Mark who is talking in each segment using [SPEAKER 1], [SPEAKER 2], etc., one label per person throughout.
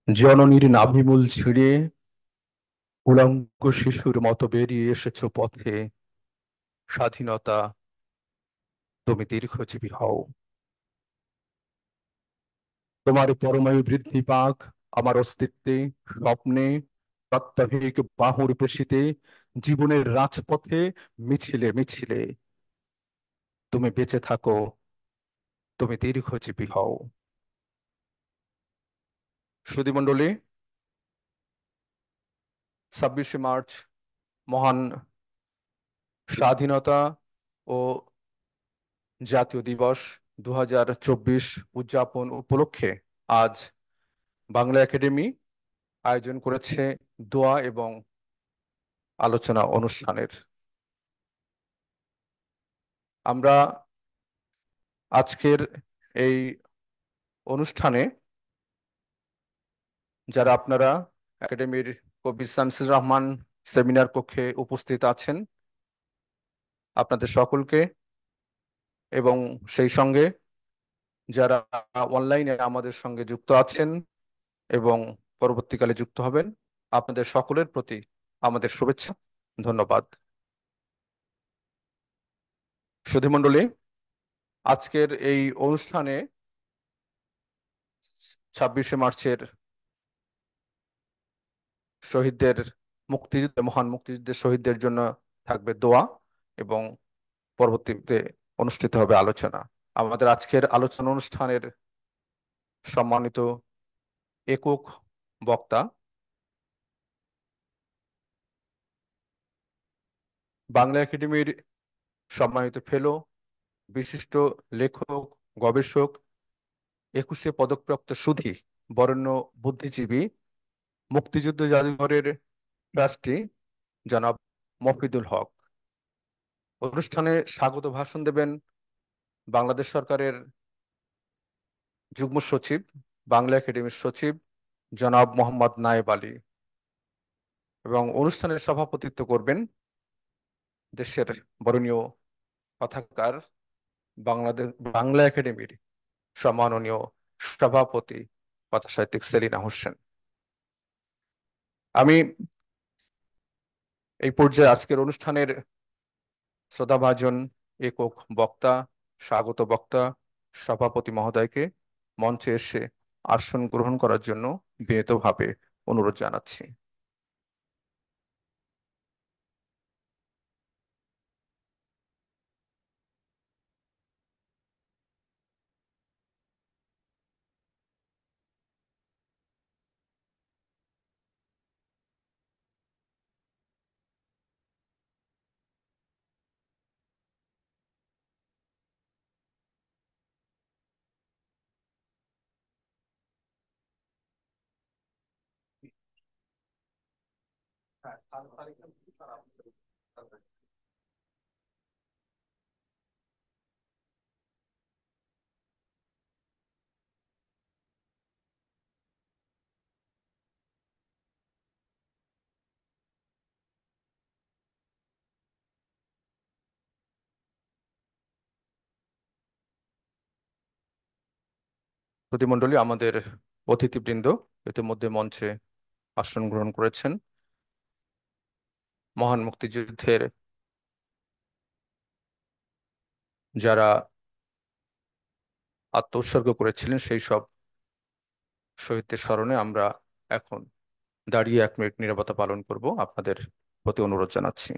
[SPEAKER 1] জননীর নাভিমূল ছিঁড়ে উলঙ্গ শিশুর মতো বেরিয়ে এসেছো পথে। স্বাধীনতা, তুমি দীর্ঘজীবী হও। তোমার পরমায়ু বৃদ্ধি পাক আমার অস্তিত্বে, স্বপ্নে, প্রাত্যহিক বাহুর পেশিতে, জীবনের রাজপথে, মিছিলে মিছিলে। তুমি বেঁচে থাকো, তুমি দীর্ঘজীবী হও। সুধীমণ্ডলী, 26শে মার্চ মহান স্বাধীনতা ও জাতীয় দিবস 2024 উদযাপন উপলক্ষে আজ বাংলা একাডেমি আয়োজন করেছে দোয়া এবং আলোচনা অনুষ্ঠানের। আমরা আজকের এই অনুষ্ঠানে যারা আপনারা একাডেমির কবি শামসুর রহমান সেমিনার কক্ষে উপস্থিত আছেন, আপনাদের সকলকে, এবং সেই সঙ্গে যারা অনলাইনে আমাদের সঙ্গে যুক্ত আছেন এবং পরবর্তীকালে যুক্ত হবেন, আপনাদের সকলের প্রতি আমাদের শুভেচ্ছা, ধন্যবাদ। সুধীমণ্ডলী, আজকের এই অনুষ্ঠানে 26শে মার্চের শহীদদের মহান মুক্তিযুদ্ধের শহীদদের জন্য থাকবে দোয়া এবং পরবর্তীতে অনুষ্ঠিত হবে আলোচনা। আমাদের আজকের আলোচনা অনুষ্ঠানের সম্মানিত একক বক্তা, বাংলা একাডেমির সম্মানিত ফেলো, বিশিষ্ট লেখক, গবেষক, 21শে পদকপ্রাপ্ত সুধী, বরেণ্য বুদ্ধিজীবী, মুক্তিযুদ্ধ জাদুঘরের ট্রাস্টি জনাব মফিদুল হক। অনুষ্ঠানে স্বাগত ভাষণ দেবেন বাংলাদেশ সরকারের যুগ্ম সচিব, বাংলা একাডেমির সচিব জনাব মোহাম্মদ নায়েব আলী, এবং অনুষ্ঠানের সভাপতিত্ব করবেন দেশের বরণীয় কথাকার, বাংলাদেশ বাংলা একাডেমির সম্মাননীয় সভাপতি কথাসাহিত্যিক সেলিনা হোসেন। আমি এই পর্যায়ে আজকের অনুষ্ঠানের শ্রদ্ধাভাজন একক বক্তা, স্বাগত বক্তা, সভাপতি মহোদয়কে মঞ্চে এসে আসন গ্রহণ করার জন্য বিনীতভাবে অনুরোধ জানাচ্ছি। প্রতিমণ্ডলী, আমাদের অতিথিবৃন্দ ইতিমধ্যে মঞ্চে আসন গ্রহণ করেছেন। মহান মুক্তিযুদ্ধের যারা আত্ম উৎসর্গ করেছিলেন সেই সব শহীদদের স্মরণে আমরা এখন দাঁড়িয়ে 1 মিনিট নীরবতা পালন করব, আপনাদের প্রতি অনুরোধ জানাচ্ছি।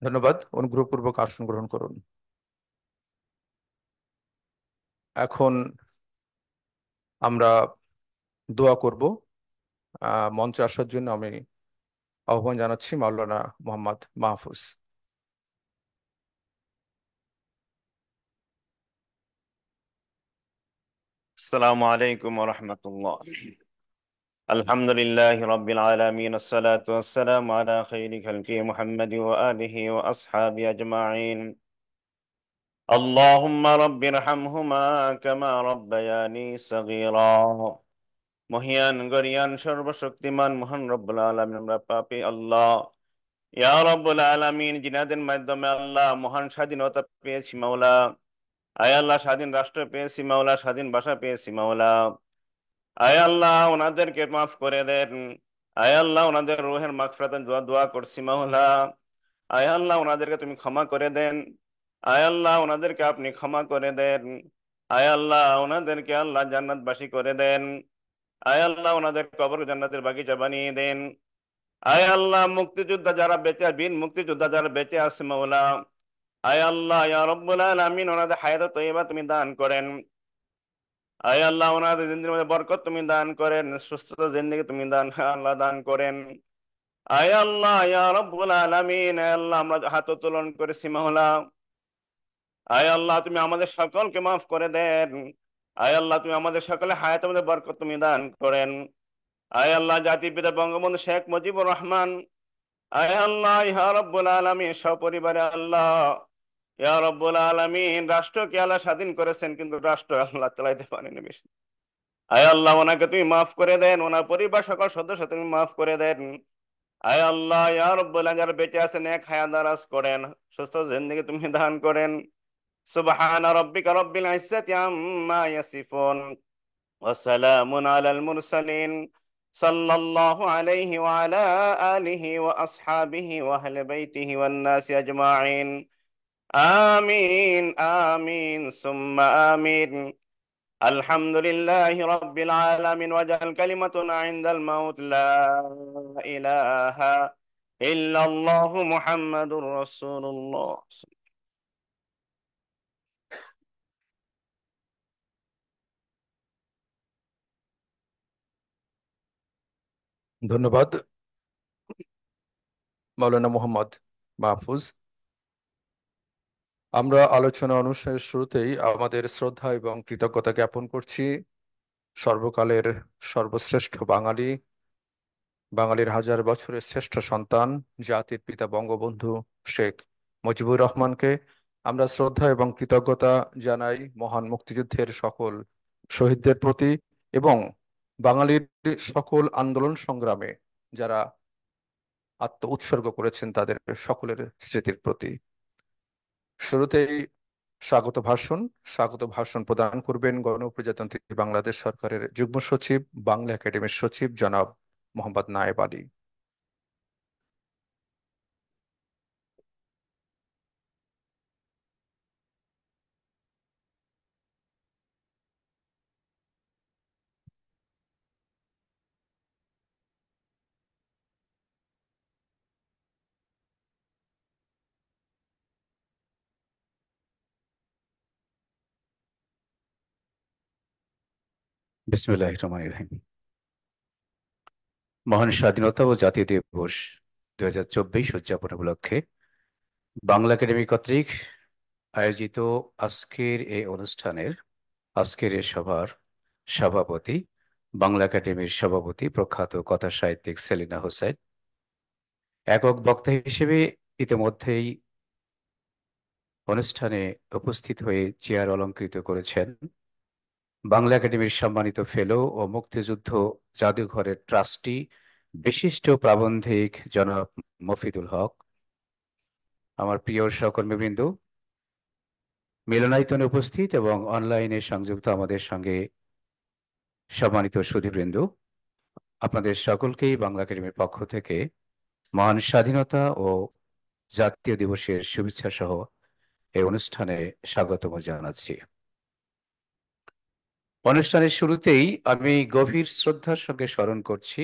[SPEAKER 1] ধন্যবাদ। অনুগ্রহপূর্বক আসন গ্রহণ করুন। এখন আমরা দোয়া করব। মঞ্চে আসার জন্য আমি আহ্বান জানাচ্ছি মাওলানা মোহাম্মদ মাহফুজ।
[SPEAKER 2] السلام عليكم ورحمة الله. الحمد لله رب العالمين، الصلاة والسلام على خير خلقه محمد وآله وأصحابه أجمعين. اللهم رب ارحمهما كما ربياني صغيرا. মহিয়ান গরিয়ান সর্বশক্তিমান মহান রব্বুল আলামিন, আমরা পাপী আল্লাহ। ইয়া রব্বুল আলামিন, জিনাদের মাধ্যমে আল্লাহ মহান স্বাধীনতা পেয়েছি মাওলা। আয় আল্লাহ, স্বাধীন রাষ্ট্র পেয়েছি মাওলা, স্বাধীন ভাষা পেয়েছি মাওলা। আয় আল্লাহ, ওনাদেরকে মাফ করে দেন। আয় আল্লাহ, ওনাদের রুহের মাগফিরাতের দোয়া দোয়া করছি মাওলা। আয় আল্লাহ, ওনাদেরকে তুমি ক্ষমা করে দেন। আয় আল্লাহ, ওনাদেরকে আপনি ক্ষমা করে দেন। আয় আল্লাহ, ওনাদেরকে আল্লাহ জান্নাতবাসী করে দেন। আয় আল্লাহ, ওনাদের কবর জান্নাতের বাগিচা বানিয়ে দেন। আয় আল্লাহ, মুক্তিযোদ্ধা যারা বেঁচে, বীর মুক্তিযোদ্ধা যারা বেঁচে আছে মাওলা, আয় আল্লাহ ইয়া রব্বুল আলামিন, ওনাদের হায়াত তয়্যিবা তুমি দান করেন। আয় আল্লাহ, ওনাদের জিন্দেগির মধ্যে বরকত তুমি দান করেন, সুস্থতা জিন্দেগি তুমি দান আল্লাহ দান করেন। আয় আল্লাহ ইয়া রব্বুল আলামিন, আয় আল্লাহ, আমরা হাত উত্তোলন করেছি মাওলা। আয় আল্লাহ, তুমি আমাদের সকলকে মাফ করে দেন। আয় আল্লাহ, তুমি আমাদের সকলে হায়াতের মধ্যে বরকত তুমি দান করেন। আয় আল্লাহ, জাতির পিতা বঙ্গবন্ধু শেখ মুজিবুর রহমান, আয় আল্লাহ ইয়া রব্বুল আলামিন, সপরিবারে আল্লাহ ইয়া রব্বুল আলামিন, রাষ্ট্রকে আল্লাহ স্বাধীন করেছেন, কিন্তু রাষ্ট্র আল্লাহ চালাইতে পারেনি বেশি। আয় আল্লাহ, ওনাকে তুমি মাফ করে দেন, ওনার পরিবার সকল সদস্য তুমি মাফ করে দেন। আয় আল্লাহ ইয়া রব্বুল আলামিন, যারা বেঁচে আছেন এক হায়াত দারাজ করেন, সুস্থ জিন্দেগি তুমি দান করেন। সুবহানা রাব্বিকা রাব্বিল ইজ্জাতি আম্মা ইয়াসিফুন ওয়া সালামুন আলাল মুরসালিন। সাল্লাল্লাহু আলাইহি ওয়া আলা আলিহি ওয়া আসহাবিহি ওয়া আহলি বাইতিহি ওয়ান নাসি আজমাইন। আমিন আমিন সুম্মা আমিন। الحمد لله رب العالمين، وجعل كلمتنا عند الموت لا إله إلا الله محمد رسول الله.
[SPEAKER 1] ধন্যবাদ মাওলানা মোহাম্মদ মাহফুজ। আমরা আলোচনা অনুষ্ঠানের শুরুতেই আমাদের শ্রদ্ধা এবং কৃতজ্ঞতা জ্ঞাপন করছি সর্বকালের সর্বশ্রেষ্ঠ বাঙালি, বাঙালির হাজার বছরের শ্রেষ্ঠ সন্তান, জাতির পিতা বঙ্গবন্ধু শেখ মুজিবুর রহমানকে। আমরা শ্রদ্ধা এবং কৃতজ্ঞতা জানাই মহান মুক্তিযুদ্ধের সকল শহীদদের প্রতি এবং বাঙালির সকল আন্দোলন সংগ্রামে যারা আত্ম উৎসর্গ করেছেন তাদের সকলের স্মৃতির প্রতি। শুরুতেই স্বাগত ভাষণ স্বাগত ভাষণ প্রদান করবেন গণপ্রজাতন্ত্রী বাংলাদেশ সরকারের যুগ্ম সচিব, বাংলা একাডেমির সচিব জনাব মোহাম্মদ নায়েব আলী।
[SPEAKER 3] বিসমিল্লাহির রহমানির রহিম। মহান স্বাধীনতা ও জাতীয় দিবস 2024 উদযাপন উপলক্ষে বাংলা একাডেমি কর্তৃক আয়োজিত আজকের এই সভার সভাপতি, বাংলা একাডেমির সভাপতি প্রখ্যাত কথা সাহিত্যিক সেলিনা হোসেন একক বক্তা হিসেবে ইতিমধ্যেই অনুষ্ঠানে উপস্থিত হয়ে চেয়ার অলংকৃত করেছেন বাংলা একাডেমির সম্মানিত ফেলো ও মুক্তিযুদ্ধ জাদুঘরের ট্রাস্টি বিশিষ্ট প্রাবন্ধিক জনাব মফিদুল হক। আমার প্রিয় সহকর্মীবৃন্দ, মিলনায়তনে উপস্থিত এবং অনলাইনে সংযুক্ত আমাদের সঙ্গে সম্মানিত সুধীবৃন্দ, আপনাদের সকলকেই বাংলা একাডেমির পক্ষ থেকে মহান স্বাধীনতা ও জাতীয় দিবসের শুভেচ্ছা সহ এই অনুষ্ঠানে স্বাগতম জানাচ্ছি। অনুষ্ঠানের শুরুতেই আমি গভীর শ্রদ্ধার সঙ্গে স্মরণ করছি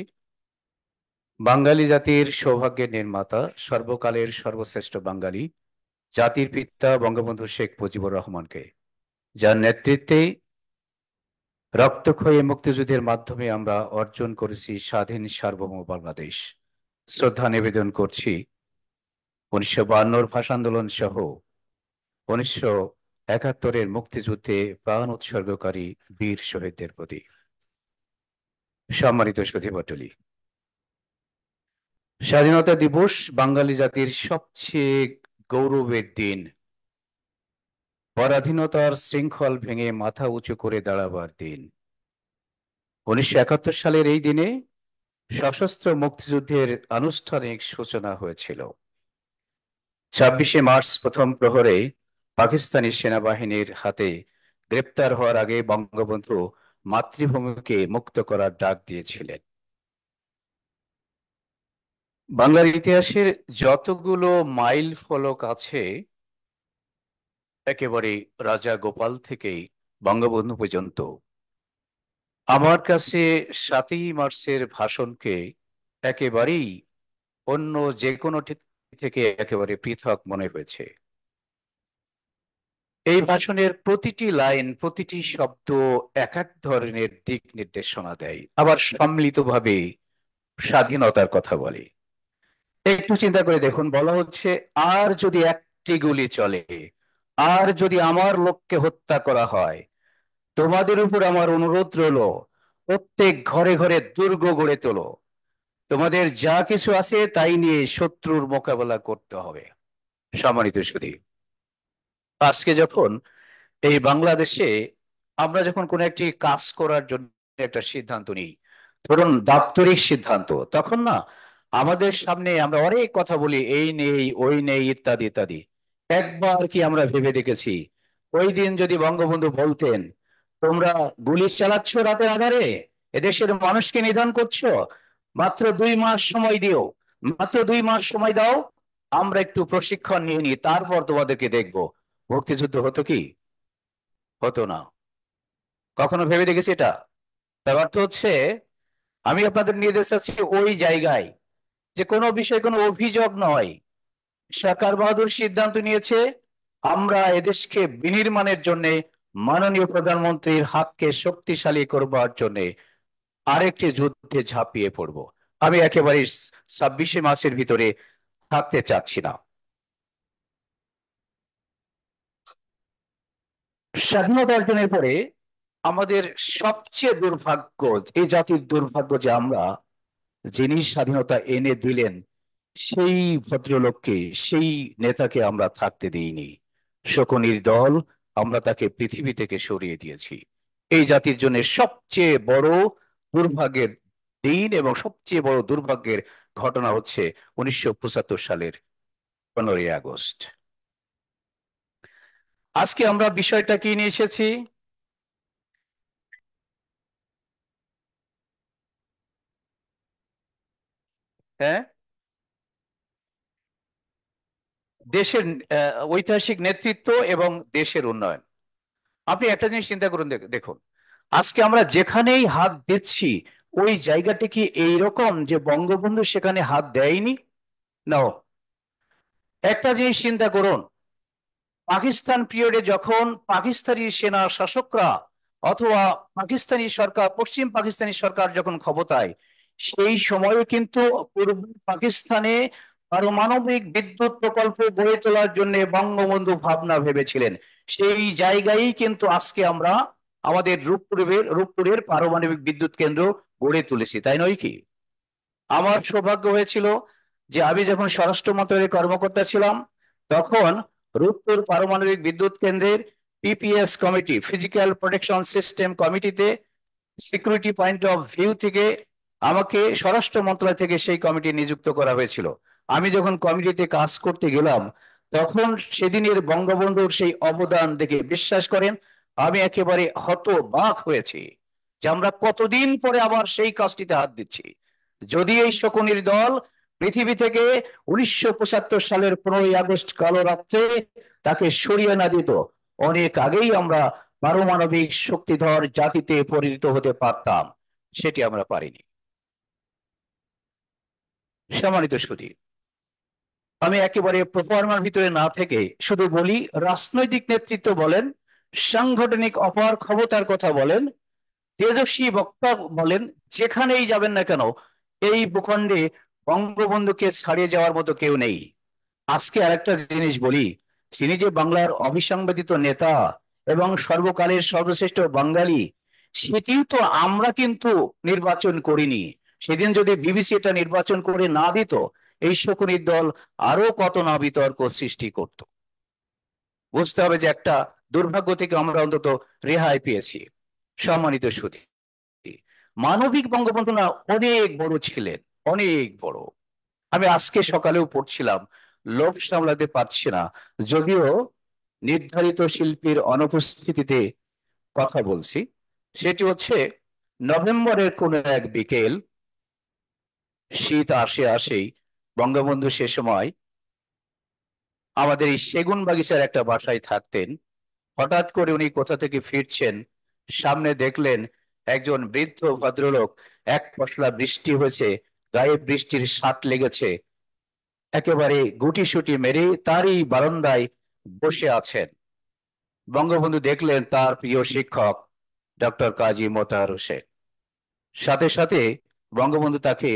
[SPEAKER 3] বাঙালি জাতির সৌভাগ্যের নির্মাতা, সর্বকালের সর্বশ্রেষ্ঠ বাঙালি, জাতির পিতা বঙ্গবন্ধু শেখ মুজিবুর রহমানকে, যার নেতৃত্বে রক্তক্ষয়ী মুক্তিযুদ্ধের মাধ্যমে আমরা অর্জন করেছি স্বাধীন সার্বভৌম বাংলাদেশ, শ্রদ্ধা নিবেদন করছি 1952 ভাষা আন্দোলন সহ 1971 মুক্তিযুদ্ধে প্রাণ উৎসর্গকারী বীর শহীদদের প্রতি। সম্মানিত সুধীমণ্ডলী, স্বাধীনতা দিবস বাঙালি জাতির সবচেয়ে গৌরবের দিন। পরাধীনতার শৃঙ্খল ভেঙে মাথা উঁচু করে দাঁড়াবার দিন। 1971 সালের এই দিনে সশস্ত্র মুক্তিযুদ্ধের আনুষ্ঠানিক সূচনা হয়েছিল। 26শে মার্চ প্রথম প্রহরে পাকিস্তানি সেনাবাহিনীর হাতে গ্রেপ্তার হওয়ার আগে বঙ্গবন্ধু মাতৃভূমিকে মুক্ত করার ডাক দিয়েছিলেন। বাংলার ইতিহাসের যতগুলো মাইল ফলক আছে, একেবারে রাজা গোপাল থেকে বঙ্গবন্ধু পর্যন্ত, আমার কাছে 7ই মার্চের ভাষণকে একেবারেই অন্য যে কোনো থেকে একেবারে পৃথক মনে হয়েছে। এই ভাষণের প্রতিটি লাইন, প্রতিটি শব্দ এক এক ধরনের দিক নির্দেশনা দেয়, আবার সম্মিলিতভাবে স্বাধীনতার কথা বলে। একটু চিন্তা করে দেখুন, বলা হচ্ছে আর যদি একটি গুলি চলে, আর যদি আমার লোককে হত্যা করা হয়, তোমাদের উপর আমার অনুরোধ রইল, প্রত্যেক ঘরে ঘরে দুর্গ গড়ে তোলো, তোমাদের যা কিছু আছে তাই নিয়ে শত্রুর মোকাবেলা করতে হবে। সম্মানিত সুধী, আজকে যখন এই বাংলাদেশে আমরা যখন কোনো একটি কাজ করার জন্য একটা সিদ্ধান্ত নিই, ধরুন দাপ্তরিক সিদ্ধান্ত, তখন না আমাদের সামনে আমরা অনেক কথা বলি, এই নেই ওই নেই ইত্যাদি ইত্যাদি। একবার কি আমরা ভেবে দেখেছি ওই দিন যদি বঙ্গবন্ধু বলতেন, তোমরা গুলি চালাচ্ছ রাতের আধারে, এদেশের মানুষকে নিধন করছো, মাত্র 2 মাস সময় দিও, মাত্র 2 মাস সময় দাও, আমরা একটু প্রশিক্ষণ নিয়ে নিই, তারপর তোমাদেরকে দেখবো, মুক্তিযুদ্ধ হতো কি? হতো না। কখনো ভেবে দেখেছি এটা? তার অর্থ হচ্ছে আমি আপনাদের নির্দেশ চাচ্ছি ওই জায়গায়, যে কোনো বিষয়ে কোনো অভিযোগ নয়, সরকার বাহাদুর সিদ্ধান্ত নিয়েছে আমরা এদেশকে বিনির্মাণের জন্য মাননীয় প্রধানমন্ত্রীর হাতকে শক্তিশালী করবার জন্য আরেকটি যুদ্ধে ঝাঁপিয়ে পড়ব। আমি একেবারে 26শে মার্চের ভিতরে থাকতে চাচ্ছি না। স্বাধীনতা অর্জনের পরে আমাদের সবচেয়ে দুর্ভাগ্য, এই জাতির দুর্ভাগ্য, যে আমরা যিনি স্বাধীনতা এনে দিলেন সেই ভদ্রলোককে, সেই নেতাকে আমরা থাকতে দিইনি। শকুনির দল, আমরা তাকে পৃথিবী থেকে সরিয়ে দিয়েছি। এই জাতির জন্য সবচেয়ে বড় দুর্ভাগ্যের দিন এবং সবচেয়ে বড় দুর্ভাগ্যের ঘটনা হচ্ছে 1975 সালের 15ই আগস্ট। আজকে আমরা বিষয়টা কি নিয়ে এসেছি? হ্যাঁ, দেশের ঐতিহাসিক নেতৃত্ব এবং দেশের উন্নয়ন। আপনি একটা জিনিস চিন্তা করুন, দেখুন আজকে আমরা যেখানেই হাত দিচ্ছি ওই জায়গাটি কি এইরকম যে বঙ্গবন্ধু সেখানে হাত দেয়নি? না। একটা জিনিস চিন্তা করুন, পাকিস্তান পিরিয়ডে যখন পাকিস্তানি সেনা শাসকরা অথবা পাকিস্তানি সরকার, পশ্চিম পাকিস্তানি সরকার যখন ক্ষমতায়, সেই সময়ে কিন্তু পূর্ব পাকিস্তানে পারমাণবিক বিদ্যুৎ প্রকল্প গড়ে তোলার জন্য বঙ্গবন্ধু ভাবনা ভেবেছিলেন। সেই জায়গায় কিন্তু আজকে আমরা আমাদের রূপপুরের পারমাণবিক বিদ্যুৎ কেন্দ্র গড়ে তুলেছি, তাই নয় কি? আমার সৌভাগ্য হয়েছিল যে আমি যখন স্বরাষ্ট্র মন্ত্রণালয়ের কর্মকর্তা ছিলাম, তখন রূপপুর পারমাণবিক বিদ্যুৎ কেন্দ্রের PPS committee, physical protection system কমিটিতে সিকিউরিটি পয়েন্ট অফ ভিউ থেকে আমাকে স্বরাষ্ট্র মন্ত্রণালয় থেকে সেই কমিটি নিযুক্ত করা হয়েছিল। আমি যখন কমিটিতে কাজ করতে গেলাম, তখন সেদিনের বঙ্গবন্ধুর সেই অবদান দেখে বিশ্বাস করেন আমি একেবারে হতবাক হয়েছি যে আমরা কতদিন পরে আবার সেই কাজটিতে হাত দিচ্ছি। যদি এই শকুনির দল পৃথিবী থেকে 1975 সালের 15ই আগস্ট কালো রাত্রে তাকে সরিয়ে না দিত, অনেক আগেই আমরা পারমাণবিক শক্তিধর জাতিতে পরিণত হতে পারতাম। সেটি আমরা পারিনি। সম্মানিত সুধী, আমি একেবারে প্রোফর্মার ভিতরে না থেকে শুধু বলি, রাজনৈতিক নেতৃত্ব বলেন, সাংগঠনিক অপার ক্ষমতার কথা বলেন, তেজস্বী বক্তা বলেন, যেখানেই যাবেন না কেন এই ভূখণ্ডে বঙ্গবন্ধুকে ছাড়িয়ে যাওয়ার মতো কেউ নেই। আজকে আরেকটা জিনিস বলি, তিনি যে বাংলার অবিসংবাদিত নেতা এবং সর্বকালের সর্বশ্রেষ্ঠ বাঙালি, সেটিও তো আমরা কিন্তু নির্বাচন করিনি। সেদিন যদি বিবিসি এটা নির্বাচন করে না দিত, এই শকুনির দল আরো কত না বিতর্ক সৃষ্টি করত। বুঝতে হবে যে একটা দুর্ভাগ্য থেকে আমরা অন্তত রেহাই পেয়েছি। সম্মানিত সুধী, মানবিক বঙ্গবন্ধু না অনেক বড় ছিলেন, অনেক বড়। আমি আজকে সকালেও পড়ছিলাম, লোভ সামলাতে পারছি না, যদিও নির্ধারিত শিল্পীর অনুপস্থিতিতে কথা বলছি। সেটি হচ্ছে, নভেম্বরের কোন এক বিকেল, শীত আসে আসেই, বঙ্গবন্ধু সে সময় আমাদের এই সেগুন বাগিচার একটা বাসায় থাকতেন। হঠাৎ করে উনি কোথা থেকে ফিরছেন, সামনে দেখলেন একজন বৃদ্ধ ভদ্রলোক, এক পশলা বৃষ্টি হয়েছে, গায়ে বৃষ্টির সাট লেগেছে, একেবারে গুটিসুটি মেরে তারই বারান্দায় বসে আছেন। বঙ্গবন্ধু দেখলেন তার প্রিয় শিক্ষক ডক্টর কাজী মোতাহার হোসেন। সাথে সাথে বঙ্গবন্ধু তাকে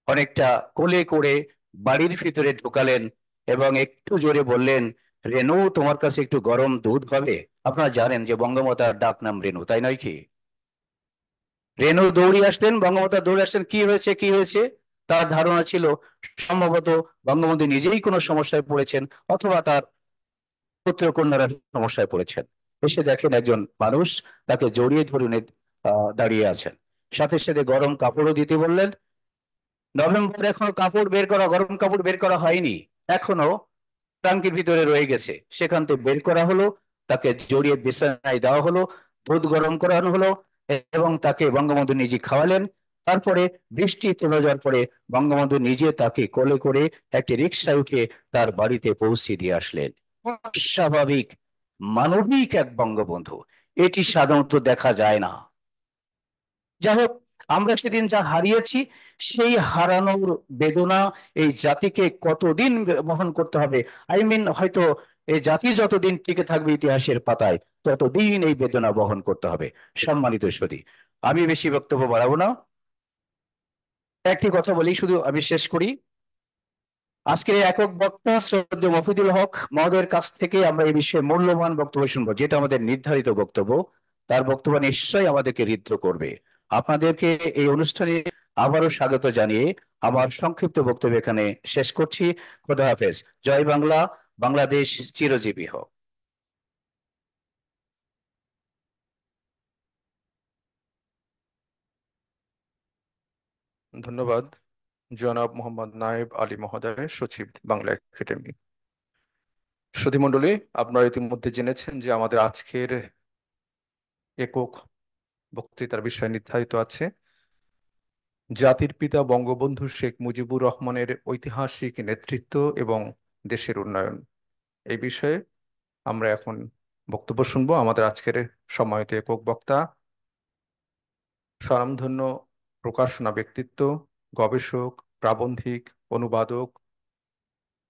[SPEAKER 3] অনেকটা কোলে করে বাড়ির ভিতরে ঢোকালেন এবং একটু জোরে বললেন, রেনু, তোমার কাছে একটু গরম দুধ হবে? আপনারা জানেন যে বঙ্গমাতার ডাক নাম রেনু, তাই নয় কি? রেনু দৌড়ে আসলেন, বঙ্গমাতা দৌড়ে আসলেন, কি হয়েছে কি হয়েছে? তার ধারণা ছিল সম্ভবত বঙ্গবন্ধু নিজেই কোনো সমস্যায় পড়েছেন, অথবা তার পুত্র কন্যারা সমস্যায় পড়েছেন। এসে দেখেন একজন মানুষ তাকে জড়িয়ে ধরে উনি দাঁড়িয়ে আছেন। সাথে সাথে গরম কাপড়ও দিতে বললেন। নভেম্বর এখনো কাপড় বের করা, গরম কাপড় বের করা হয়নি, এখনো ট্যাঙ্কির ভিতরে রয়ে গেছে, সেখান থেকে বের করা হলো, তাকে জড়িয়ে বিছানায় দেওয়া হলো, দুধ গরম করানো হলো এবং তাকে বঙ্গবন্ধু নিজে খাওয়ালেন। তারপরে বৃষ্টি থেমে যাওয়ার পরে বঙ্গবন্ধু নিজে তাকে কোলে করে একটি রিকশায় উঠে তার বাড়িতে পৌঁছে দিয়ে আসলেন। স্বাভাবিক, মানবিক এক বঙ্গবন্ধু, এটি সাধারণত দেখা যায় না। যাই হোক, আমরা সেদিন যা হারিয়েছি, সেই হারানোর বেদনা এই জাতিকে কতদিন বহন করতে হবে। হয়তো এই জাতি যতদিন টিকে থাকবে ইতিহাসের পাতায়, ততদিন এই বেদনা বহন করতে হবে। সম্মানিত সুধী, আমি বেশি বক্তব্য বাড়াবো না, একটি কথা বলি, শুধু আমি শেষ করি। আজকের এই একক বক্তা শ্রদ্ধেয় মফিদুল হক মহোদয়ের কাছ থেকে আমরা এই বিষয়ে মূল্যবান বক্তব্য শুনবো, যেটা আমাদের নির্ধারিত বক্তব্য। তার বক্তব্য নিশ্চয়ই আমাদেরকে ঋদ্ধ করবে। আপনাদেরকে এই অনুষ্ঠানে আবারও স্বাগত জানিয়ে আমার সংক্ষিপ্ত বক্তব্য এখানে শেষ করছি। খোদা হাফেজ। জয় বাংলা, বাংলাদেশ চিরজীবী হোক।
[SPEAKER 1] ধন্যবাদ জনাব মোহাম্মদ নায়েব আলী মহোদয়, সচিব, বাংলা একাডেমি। সুধী মণ্ডলী, আপনারা ইতিমধ্যে জেনেছেন যে আমাদের আজকের একক বক্তৃতার বিষয় নির্ধারিত আছে জাতির পিতা বঙ্গবন্ধু শেখ মুজিবুর রহমানের ঐতিহাসিক নেতৃত্ব এবং দেশের উন্নয়ন। এই বিষয়ে আমরা এখন বক্তব্য শুনবো। আমাদের আজকের সম্মানিত একক বক্তা, স্বনামধন্য প্রকাশনা ব্যক্তিত্ব, গবেষক, প্রাবন্ধিক, অনুবাদক,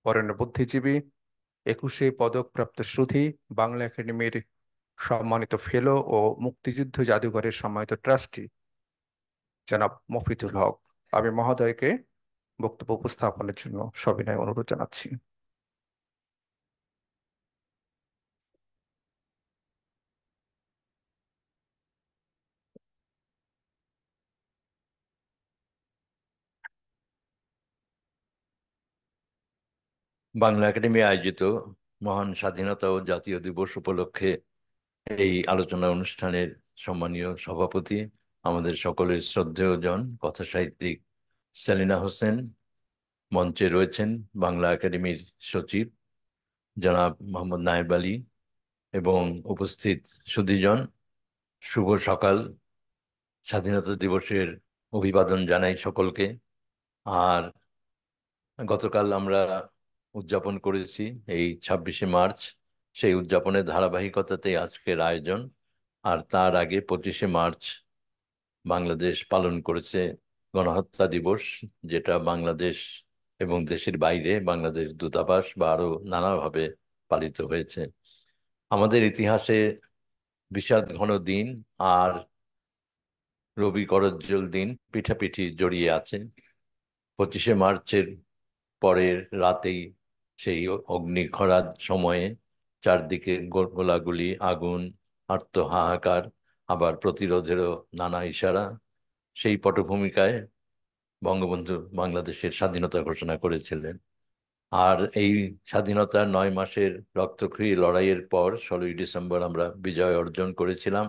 [SPEAKER 1] বরেণ্য বুদ্ধিজীবী, 21 পদকপ্রাপ্ত সুধী, বাংলা একাডেমির সম্মানিত ফেলো ও মুক্তিযুদ্ধ জাদুঘরের সম্মানিত ট্রাস্টি জনাব মফিদুল হক। আমি মহোদয়কে বক্তব্য উপস্থাপনের জন্য সবিনয় অনুরোধ জানাচ্ছি।
[SPEAKER 4] বাংলা একাডেমি আয়োজিত মহান স্বাধীনতা ও জাতীয় দিবস উপলক্ষে এই আলোচনা অনুষ্ঠানের সম্মানীয় সভাপতি, আমাদের সকলের শ্রদ্ধেয়জন কথা সাহিত্যিক সেলিনা হোসেন, মঞ্চে রয়েছেন বাংলা একাডেমির সচিব জনাব মোহাম্মদ নায়েব আলী এবং উপস্থিত সুধীজন, শুভ সকাল। স্বাধীনতা দিবসের অভিবাদন জানাই সকলকে। আর গতকাল আমরা উদযাপন করেছি এই 26শে মার্চ, সেই উদযাপনের ধারাবাহিকতাতেই আজকের আয়োজন। আর তার আগে 25শে মার্চ বাংলাদেশ পালন করেছে গণহত্যা দিবস, যেটা বাংলাদেশ এবং দেশের বাইরে বাংলাদেশ দূতাবাস বা আরো নানাভাবে পালিত হয়েছে। আমাদের ইতিহাসে বিষাদ ঘন দিন আর রবি করজ্জ্বল দিন পিঠাপিঠি জড়িয়ে আছে। 25শে মার্চের পরের রাতেই সেই অগ্নিখরার সময়ে চারদিকে গোলাগুলি, আগুন, আর্ত হাহাকার, আবার প্রতিরোধেরও নানা ইশারা, সেই পটভূমিকায় বঙ্গবন্ধু বাংলাদেশের স্বাধীনতা ঘোষণা করেছিলেন। আর এই স্বাধীনতার 9 মাসের রক্তক্ষয়ী লড়াইয়ের পর 16ই ডিসেম্বর আমরা বিজয় অর্জন করেছিলাম।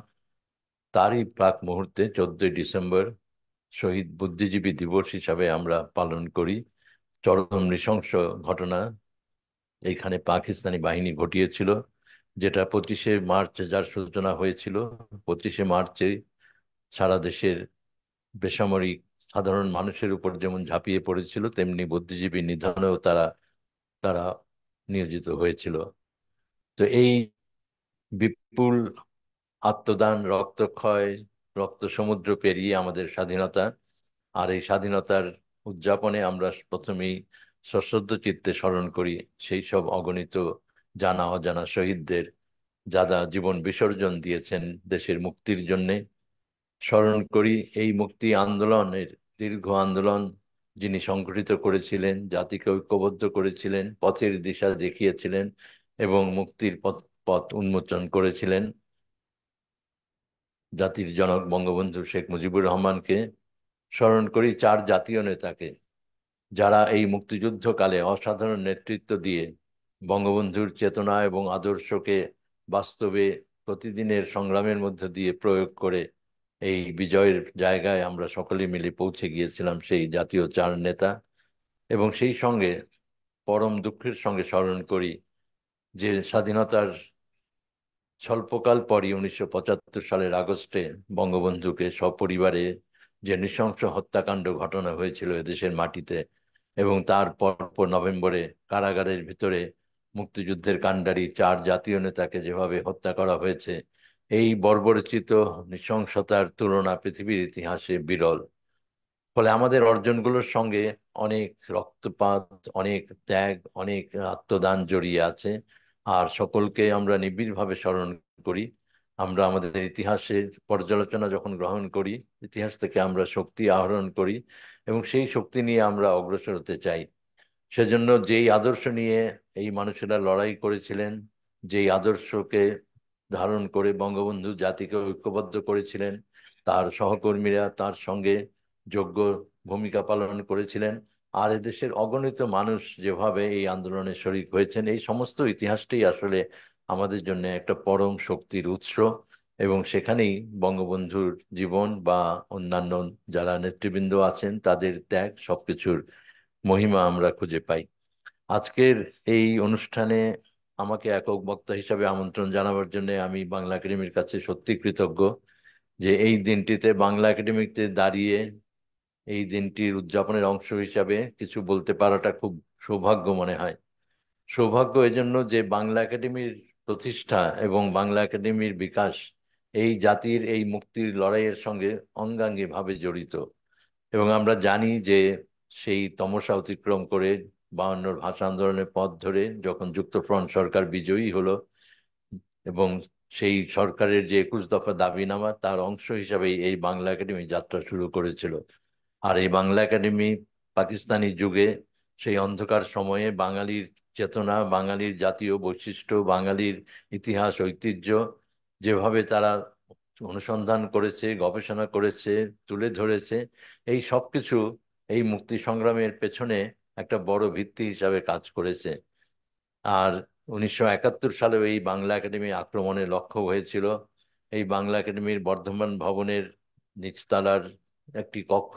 [SPEAKER 4] তারই প্রাক মুহূর্তে 14ই ডিসেম্বর শহীদ বুদ্ধিজীবী দিবস হিসাবে আমরা পালন করি। চরম নৃশংস ঘটনা এইখানে পাকিস্তানি বাহিনী ঘটিয়েছিল, যেটা 25শে মার্চ যার সূচনা হয়েছিল। 25শে মার্চে সারা দেশের বেসামরিক সাধারণ মানুষের উপর যেমন ঝাঁপিয়ে পড়েছিল, তেমনি বুদ্ধিজীবী নিধনেও তারা তারা নিয়োজিত হয়েছিল। তো এই বিপুল আত্মদান, রক্তক্ষয়, রক্ত সমুদ্র পেরিয়ে আমাদের স্বাধীনতা, আর এই স্বাধীনতার উদযাপনে আমরা প্রথমেই সশ্রদ্ধ চিত্তে স্মরণ করি সেই সব অগণিত জানা অজানা শহীদদের, যারা জীবন বিসর্জন দিয়েছেন দেশের মুক্তির জন্যে। স্মরণ করি এই মুক্তি আন্দোলনের দীর্ঘ আন্দোলন যিনি সংগঠিত করেছিলেন, জাতিকে ঐক্যবদ্ধ করেছিলেন, পথের দিশা দেখিয়েছিলেন এবং মুক্তির পথ পথ উন্মোচন করেছিলেন, জাতির জনক বঙ্গবন্ধু শেখ মুজিবুর রহমানকে। স্মরণ করি 4 জাতীয় নেতাকে, যারা এই মুক্তিযুদ্ধকালে অসাধারণ নেতৃত্ব দিয়ে বঙ্গবন্ধুর চেতনা এবং আদর্শকে বাস্তবে প্রতিদিনের সংগ্রামের মধ্য দিয়ে প্রয়োগ করে এই বিজয়ের জায়গায় আমরা সকলে মিলে পৌঁছে গিয়েছিলাম, সেই জাতীয় 4 নেতা। এবং সেই সঙ্গে পরম দুঃখের সঙ্গে স্মরণ করি যে স্বাধীনতার স্বল্পকাল পরই 1975 সালের আগস্টে বঙ্গবন্ধুকে সপরিবারে যে নৃশংস হত্যাকাণ্ড ঘটনা হয়েছিল এদেশের মাটিতে, এবং তার পরপর নভেম্বরে কারাগারের ভিতরে মুক্তিযুদ্ধের কাণ্ডারি 4 জাতীয় নেতাকে যেভাবে হত্যা করা হয়েছে, এই বর্বরচিত নৃশংসতার তুলনা পৃথিবীর ইতিহাসে বিরল। ফলে আমাদের অর্জনগুলোর সঙ্গে অনেক রক্তপাত, অনেক ত্যাগ, অনেক আত্মদান জড়িয়ে আছে। আর সকলকে আমরা নিবিড়ভাবে স্মরণ করি। আমরা আমাদের ইতিহাসের পর্যালোচনা যখন গ্রহণ করি, ইতিহাস থেকে আমরা শক্তি আহরণ করি এবং সেই শক্তি নিয়ে আমরা অগ্রসর হতে চাই। সেজন্য যেই আদর্শ নিয়ে এই মানুষেরা লড়াই করেছিলেন, যেই আদর্শকে ধারণ করে বঙ্গবন্ধু জাতিকে ঐক্যবদ্ধ করেছিলেন, তার সহকর্মীরা তার সঙ্গে যোগ্য ভূমিকা পালন করেছিলেন, আর এদেশের অগণিত মানুষ যেভাবে এই আন্দোলনে শরিক হয়েছেন, এই সমস্ত ইতিহাসটাই আসলে আমাদের জন্য একটা পরম শক্তির উৎস। এবং সেখানেই বঙ্গবন্ধুর জীবন বা অন্যান্য যারা নেতৃবৃন্দ আছেন তাদের ত্যাগ সবকিছুর মহিমা আমরা খুঁজে পাই। আজকের এই অনুষ্ঠানে আমাকে একক বক্তা হিসাবে আমন্ত্রণ জানাবার জন্য আমি বাংলা একাডেমির কাছে সত্যি কৃতজ্ঞ যে এই দিনটিতে বাংলা একাডেমিতে দাঁড়িয়ে এই দিনটির উদযাপনের অংশ হিসাবে কিছু বলতে পারাটা খুব সৌভাগ্য মনে হয়। সৌভাগ্য এজন্য যে বাংলা একাডেমির প্রতিষ্ঠা এবং বাংলা একাডেমির বিকাশ এই জাতির এই মুক্তির লড়াইয়ের সঙ্গে অঙ্গাঙ্গিভাবে জড়িত। এবং আমরা জানি যে সেই তমসা অতিক্রম করে 52 ভাষা আন্দোলনের পথ ধরে যখন যুক্তফ্রন্ট সরকার বিজয়ী হলো এবং সেই সরকারের যে 21 দফা দাবিনামা তার অংশ হিসাবে এই বাংলা একাডেমি যাত্রা শুরু করেছিল। আর এই বাংলা একাডেমি পাকিস্তানি যুগে সেই অন্ধকার সময়ে বাঙালির চেতনা, বাঙালির জাতীয় বৈশিষ্ট্য, বাঙালির ইতিহাস ঐতিহ্য যেভাবে তারা অনুসন্ধান করেছে, গবেষণা করেছে, তুলে ধরেছে, এই সব কিছু এই মুক্তি সংগ্রামের পেছনে একটা বড় ভিত্তি হিসাবে কাজ করেছে। আর 1971 সালেও এই বাংলা একাডেমি আক্রমণের লক্ষ্য হয়েছিল। এই বাংলা একাডেমির বর্ধমান ভবনের নিচতলার একটি কক্ষ,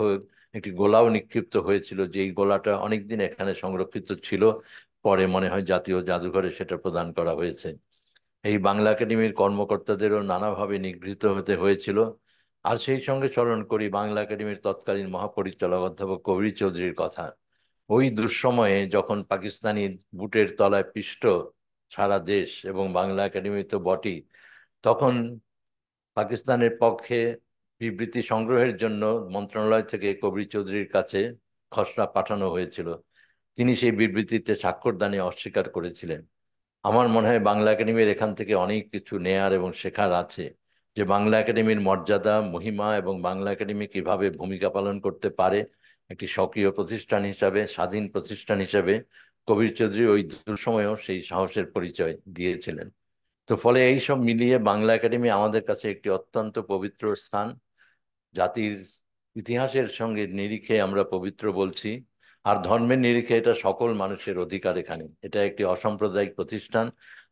[SPEAKER 4] একটি গোলাও নিক্ষিপ্ত হয়েছিল, যে এই গোলাটা অনেকদিন এখানে সংরক্ষিত ছিল, পরে মনে হয় জাতীয় জাদুঘরে সেটা প্রদান করা হয়েছে। এই বাংলা একাডেমির কর্মকর্তাদেরও নানাভাবে নিগৃহীত হতে হয়েছিল। আর সেই সঙ্গে স্মরণ করি বাংলা একাডেমির তৎকালীন মহাপরিচালক অধ্যাপক কবির চৌধুরীর কথা। ওই দুঃসময়ে যখন পাকিস্তানি বুটের তলায় পিষ্ট সারা দেশ এবং বাংলা একাডেমি তো বটেই, তখন পাকিস্তানের পক্ষে বিবৃতি সংগ্রহের জন্য মন্ত্রণালয় থেকে কবির চৌধুরীর কাছে খসড়া পাঠানো হয়েছিল। তিনি সেই বিবৃতিতে স্বাক্ষরদানে অস্বীকার করেছিলেন। আমার মনে হয় বাংলা একাডেমির এখান থেকে অনেক কিছু নেয়ার এবং শেখার আছে, যে বাংলা একাডেমির মর্যাদা, মহিমা এবং বাংলা একাডেমি কিভাবে ভূমিকা পালন করতে পারে একটি সক্রিয় প্রতিষ্ঠান হিসাবে, স্বাধীন প্রতিষ্ঠান হিসাবে। কবির চৌধুরী ওই দুঃসময়েও সেই সাহসের পরিচয় দিয়েছিলেন। তো ফলে এই সব মিলিয়ে বাংলা একাডেমি আমাদের কাছে একটি অত্যন্ত পবিত্র স্থান। জাতির ইতিহাসের সঙ্গে নিরিখে আমরা পবিত্র বলছি, আর ধর্মের নিরিখে এটা সকল মানুষের অধিকার। এখানে এটা একটি অসাম্প্রদায়িক প্রতিষ্ঠান।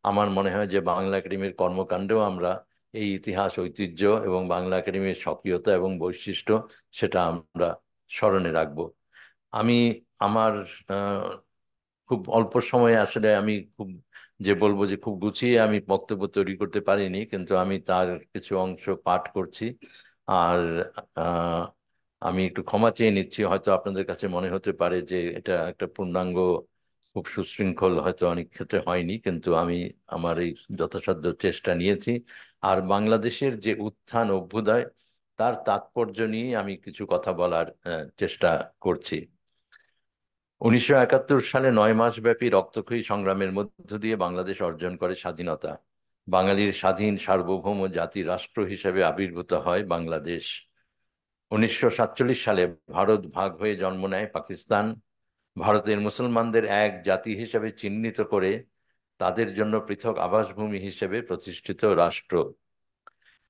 [SPEAKER 4] আমার মনে হয় যে বাংলা একাডেমির কর্মকাণ্ডেও আমরা এই ইতিহাস, ঐতিহ্য এবং বাংলা একাডেমির সক্রিয়তা এবং বৈশিষ্ট্য, সেটা আমরা স্মরণে রাখবো। আমি আমার আহ, খুব অল্প সময়ে আসলে আমি খুব যে বলবো যে খুব গুছিয়ে আমি বক্তব্য তৈরি করতে পারিনি, কিন্তু আমি তার কিছু অংশ পাঠ করছি। আর আহ, আমি একটু ক্ষমা চেয়ে নিচ্ছি, হয়তো আপনাদের কাছে মনে হতে পারে যে এটা একটা পূর্ণাঙ্গ, খুব সুশৃঙ্খল হয়তো অনেক ক্ষেত্রে হয়নি, কিন্তু আমি আমার এই যথাসাধ্য চেষ্টা নিয়েছি। আর বাংলাদেশের যে উত্থান অভ্যুদয়, তার তাৎপর্য নিয়ে আমি কিছু কথা বলার চেষ্টা করছি। 1971 সালে 9 মাস ব্যাপী রক্তক্ষয়ী সংগ্রামের মধ্য দিয়ে বাংলাদেশ অর্জন করে স্বাধীনতা। বাঙালির স্বাধীন সার্বভৌম জাতি রাষ্ট্র হিসেবে আবির্ভূত হয় বাংলাদেশ। 1947 সালে ভারত ভাগ হয়ে জন্ম নেয় পাকিস্তান। ভারতের মুসলমানদের এক জাতি হিসেবে চিহ্নিত করে তাদের জন্য পৃথক আবাসভূমি হিসেবে প্রতিষ্ঠিত রাষ্ট্র।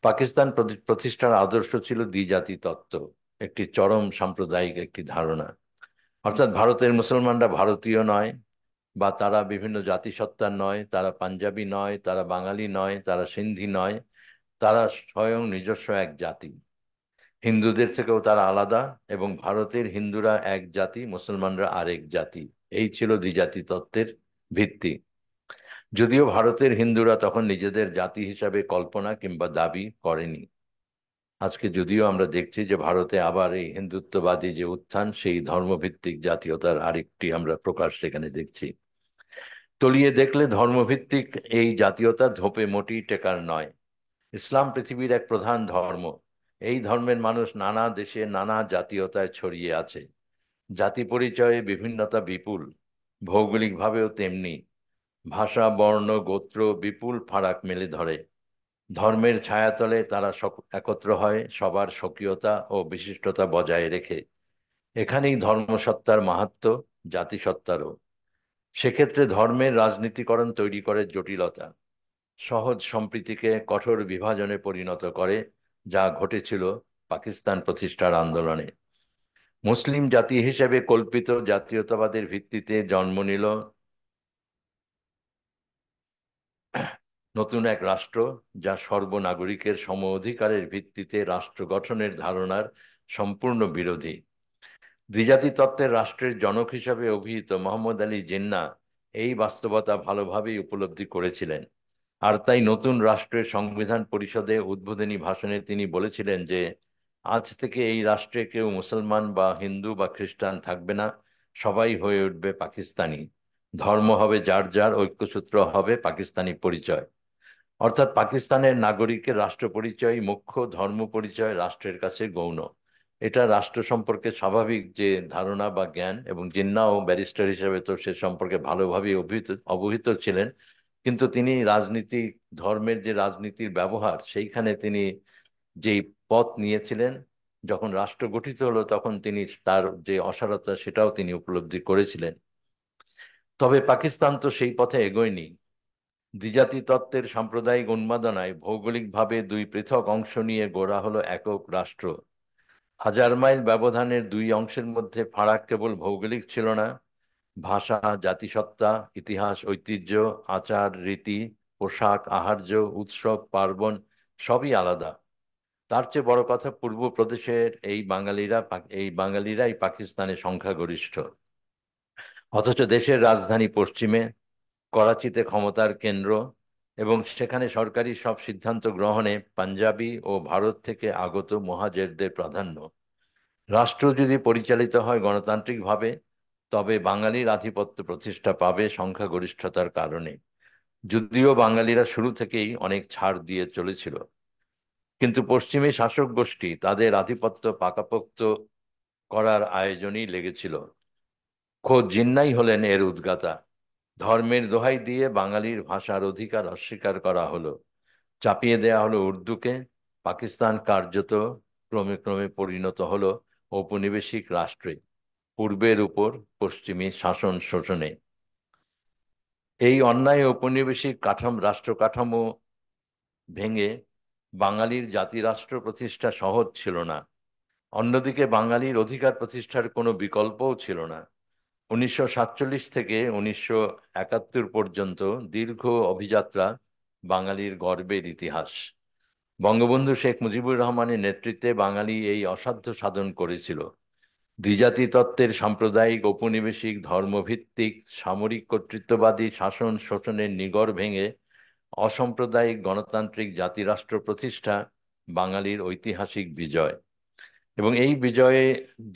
[SPEAKER 4] পাকিস্তান প্রতিষ্ঠার আদর্শ ছিল দ্বিজাতি তত্ত্ব, একটি চরম সাম্প্রদায়িক একটি ধারণা। অর্থাৎ ভারতের মুসলমানরা ভারতীয় নয়, বা তারা বিভিন্ন জাতিসত্তার নয়, তারা পাঞ্জাবি নয়, তারা বাঙালি নয়, তারা সিন্ধি নয়, তারা স্বয়ং নিজস্ব এক জাতি। হিন্দুদের থেকেও তারা আলাদা, এবং ভারতের হিন্দুরা এক জাতি, মুসলমানরা আরেক জাতি। এই ছিল দ্বিজাতি তত্ত্বের ভিত্তি। যদিও ভারতের হিন্দুরা তখন নিজেদের জাতি হিসাবে কল্পনা কিংবা দাবি করেনি। আজকে যদিও আমরা দেখছি যে ভারতে আবার এই হিন্দুত্ববাদী যে উত্থান, সেই ধর্মভিত্তিক জাতীয়তার আরেকটি আমরা প্রকাশ সেখানে দেখছি। তলিয়ে দেখলে ধর্মভিত্তিক এই জাতীয়তা ধোপে মোটেই টেকার নয়। ইসলাম পৃথিবীর এক প্রধান ধর্ম। এই ধর্মের মানুষ নানা দেশে নানা জাতীয়তায় ছড়িয়ে আছে। জাতি পরিচয়ে বিভিন্নতা বিপুল, ভৌগোলিকভাবেও তেমনি। ভাষা, বর্ণ, গোত্র বিপুল ফারাক মেলে ধরে। ধর্মের ছায়াতলে তারা একত্র হয়, সবার স্বকীয়তা ও বিশিষ্টতা বজায় রেখে। এখানেই ধর্মসত্তার মাহাত্ম্য, জাতিসত্তারও। সেক্ষেত্রে ধর্মের রাজনীতিকরণ তৈরি করে জটিলতা, সহজ সম্প্রীতিকে কঠোর বিভাজনে পরিণত করে, যা ঘটেছিল পাকিস্তান প্রতিষ্ঠার আন্দোলনে। মুসলিম জাতি হিসেবে কল্পিত জাতীয়তাবাদের ভিত্তিতে জন্ম নিল নতুন এক রাষ্ট্র, যা সর্বনাগরিকের সম অধিকারের ভিত্তিতে রাষ্ট্র গঠনের ধারণার সম্পূর্ণ বিরোধী। দ্বিজাতি তত্ত্বের রাষ্ট্রের জনক হিসাবে অভিহিত মোহাম্মদ আলী জিন্নাহ এই বাস্তবতা ভালোভাবেই উপলব্ধি করেছিলেন। আর তাই নতুন রাষ্ট্রের সংবিধান পরিষদে উদ্বোধনী ভাষণে তিনি বলেছিলেন যে আজ থেকে এই রাষ্ট্রে কেউ মুসলমান বা হিন্দু বা খ্রিস্টান থাকবে না, সবাই হয়ে উঠবে পাকিস্তানি। ধর্ম হবে যার যার, ঐক্যসূত্র হবে পাকিস্তানি পরিচয়। অর্থাৎ পাকিস্তানের নাগরিকের রাষ্ট্র পরিচয় মুখ্য, ধর্ম পরিচয় রাষ্ট্রের কাছে গৌণ। এটা রাষ্ট্র সম্পর্কে স্বাভাবিক যে ধারণা বা জ্ঞান, এবং জিন্নাহ ব্যারিস্টার হিসেবে তো সে সম্পর্কে ভালোভাবে অবহিত ছিলেন। কিন্তু তিনি রাজনীতি, ধর্মের যে রাজনীতির ব্যবহার, সেইখানে তিনি যেই পথ নিয়েছিলেন, যখন রাষ্ট্র গঠিত হলো তখন তিনি তার যে অসারতা সেটাও তিনি উপলব্ধি করেছিলেন। তবে পাকিস্তান তো সেই পথে এগোয়নি। দ্বিজাতি তত্ত্বের সাম্প্রদায়িক উন্মাদনায় ভৌগোলিকভাবে দুই পৃথক অংশ নিয়ে গড়া হলো একক রাষ্ট্র। হাজার মাইল ব্যবধানের দুই অংশের মধ্যে ফারাক কেবল ভৌগোলিক ছিল না, ভাষা, জাতিসত্তা, ইতিহাস, ঐতিহ্য, আচার রীতি, পোশাক, আহার্য, উৎসব, পার্বণ সবই আলাদা। তার চেয়ে বড় কথা, পূর্ব প্রদেশের এই বাঙালিরাই পাকিস্তানে সংখ্যাগরিষ্ঠ। অথচ দেশের রাজধানী পশ্চিমে, করাচিতে ক্ষমতার কেন্দ্র, এবং সেখানে সরকারি সব সিদ্ধান্ত গ্রহণে পাঞ্জাবি ও ভারত থেকে আগত মহাজেরদের প্রাধান্য। রাষ্ট্র যদি পরিচালিত হয় গণতান্ত্রিকভাবে, তবে বাঙালির আধিপত্য প্রতিষ্ঠা পাবে সংখ্যাগরিষ্ঠতার কারণে, যদিও বাঙালিরা শুরু থেকেই অনেক ছাড় দিয়ে চলেছিল। কিন্তু পশ্চিমী শাসক গোষ্ঠী তাদের আধিপত্য পাকাপোক্ত করার আয়োজনই লেগেছিল। খোদ জিন্নাই হলেন এর উদ্গাতা। ধর্মের দোহাই দিয়ে বাঙালির ভাষার অধিকার অস্বীকার করা হলো, চাপিয়ে দেয়া হলো উর্দুকে। পাকিস্তান কার্যত ক্রমে ক্রমে পরিণত হলো ঔপনিবেশিক রাষ্ট্রে, পূর্বের উপর পশ্চিমী শাসন শোষণে। এই অন্যায় ঔপনিবেশিক রাষ্ট্র কাঠামো ভেঙে বাঙালির জাতিরাষ্ট্র প্রতিষ্ঠা সহজ ছিল না। অন্যদিকে বাঙালির অধিকার প্রতিষ্ঠার কোনো বিকল্পও ছিল না। 1947 থেকে 1971 পর্যন্ত দীর্ঘ অভিযাত্রা বাঙালির গর্বের ইতিহাস। বঙ্গবন্ধু শেখ মুজিবুর রহমানের নেতৃত্বে বাঙালি এই অসাধ্য সাধন করেছিল। দ্বিজাতি তত্ত্বের সাম্প্রদায়িক ঔপনিবেশিক ধর্মভিত্তিক সামরিক কর্তৃত্ববাদী শাসন শোষণের নিগড় ভেঙে অসাম্প্রদায়িক গণতান্ত্রিক জাতিরাষ্ট্র প্রতিষ্ঠা বাঙালির ঐতিহাসিক বিজয়। এবং এই বিজয়ে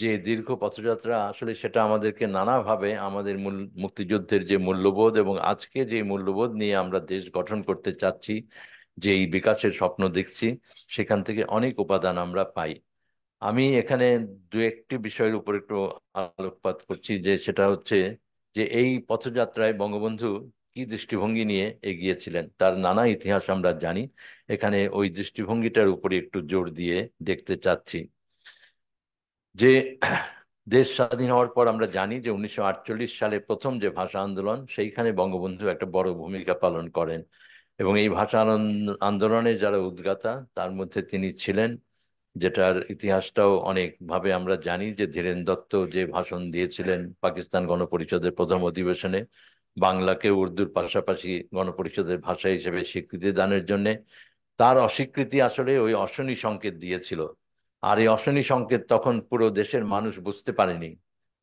[SPEAKER 4] যে দীর্ঘ পথযাত্রা, আসলে সেটা আমাদেরকে নানাভাবে আমাদের মুক্তিযুদ্ধের যে মূল্যবোধ এবং আজকে যে মূল্যবোধ নিয়ে আমরা দেশ গঠন করতে চাচ্ছি, যে এই বিকাশের স্বপ্ন দেখছি, সেখান থেকে অনেক উপাদান আমরা পাই। আমি এখানে দু একটি বিষয়ের উপর একটু আলোকপাত করছি, যে সেটা হচ্ছে যে এই পথযাত্রায় বঙ্গবন্ধু কি দৃষ্টিভঙ্গি নিয়ে এগিয়েছিলেন, তার নানা ইতিহাস আমরা জানি। এখানে ওই দৃষ্টিভঙ্গিটার উপরে একটু জোর দিয়ে দেখতে চাচ্ছি। যে দেশ স্বাধীন হওয়ার পর আমরা জানি যে 1948 সালে প্রথম যে ভাষা আন্দোলন, সেইখানে বঙ্গবন্ধু একটা বড় ভূমিকা পালন করেন। এবং এই ভাষা আন্দোলনের যারা উদ্গাতা তার মধ্যে তিনি ছিলেন, যেটার ইতিহাসটাও অনেকভাবে আমরা জানি। যে ধীরেন দত্ত যে ভাষণ দিয়েছিলেন পাকিস্তান গণপরিষদের প্রথম অধিবেশনে, বাংলাকে উর্দুর পাশাপাশি গণপরিষদের ভাষা হিসেবে স্বীকৃতি দানের জন্য, তার অস্বীকৃতি আসলে ওই অশনি সংকেত দিয়েছিল। আর এই অশনি সংকেত তখন পুরো দেশের মানুষ বুঝতে পারেনি,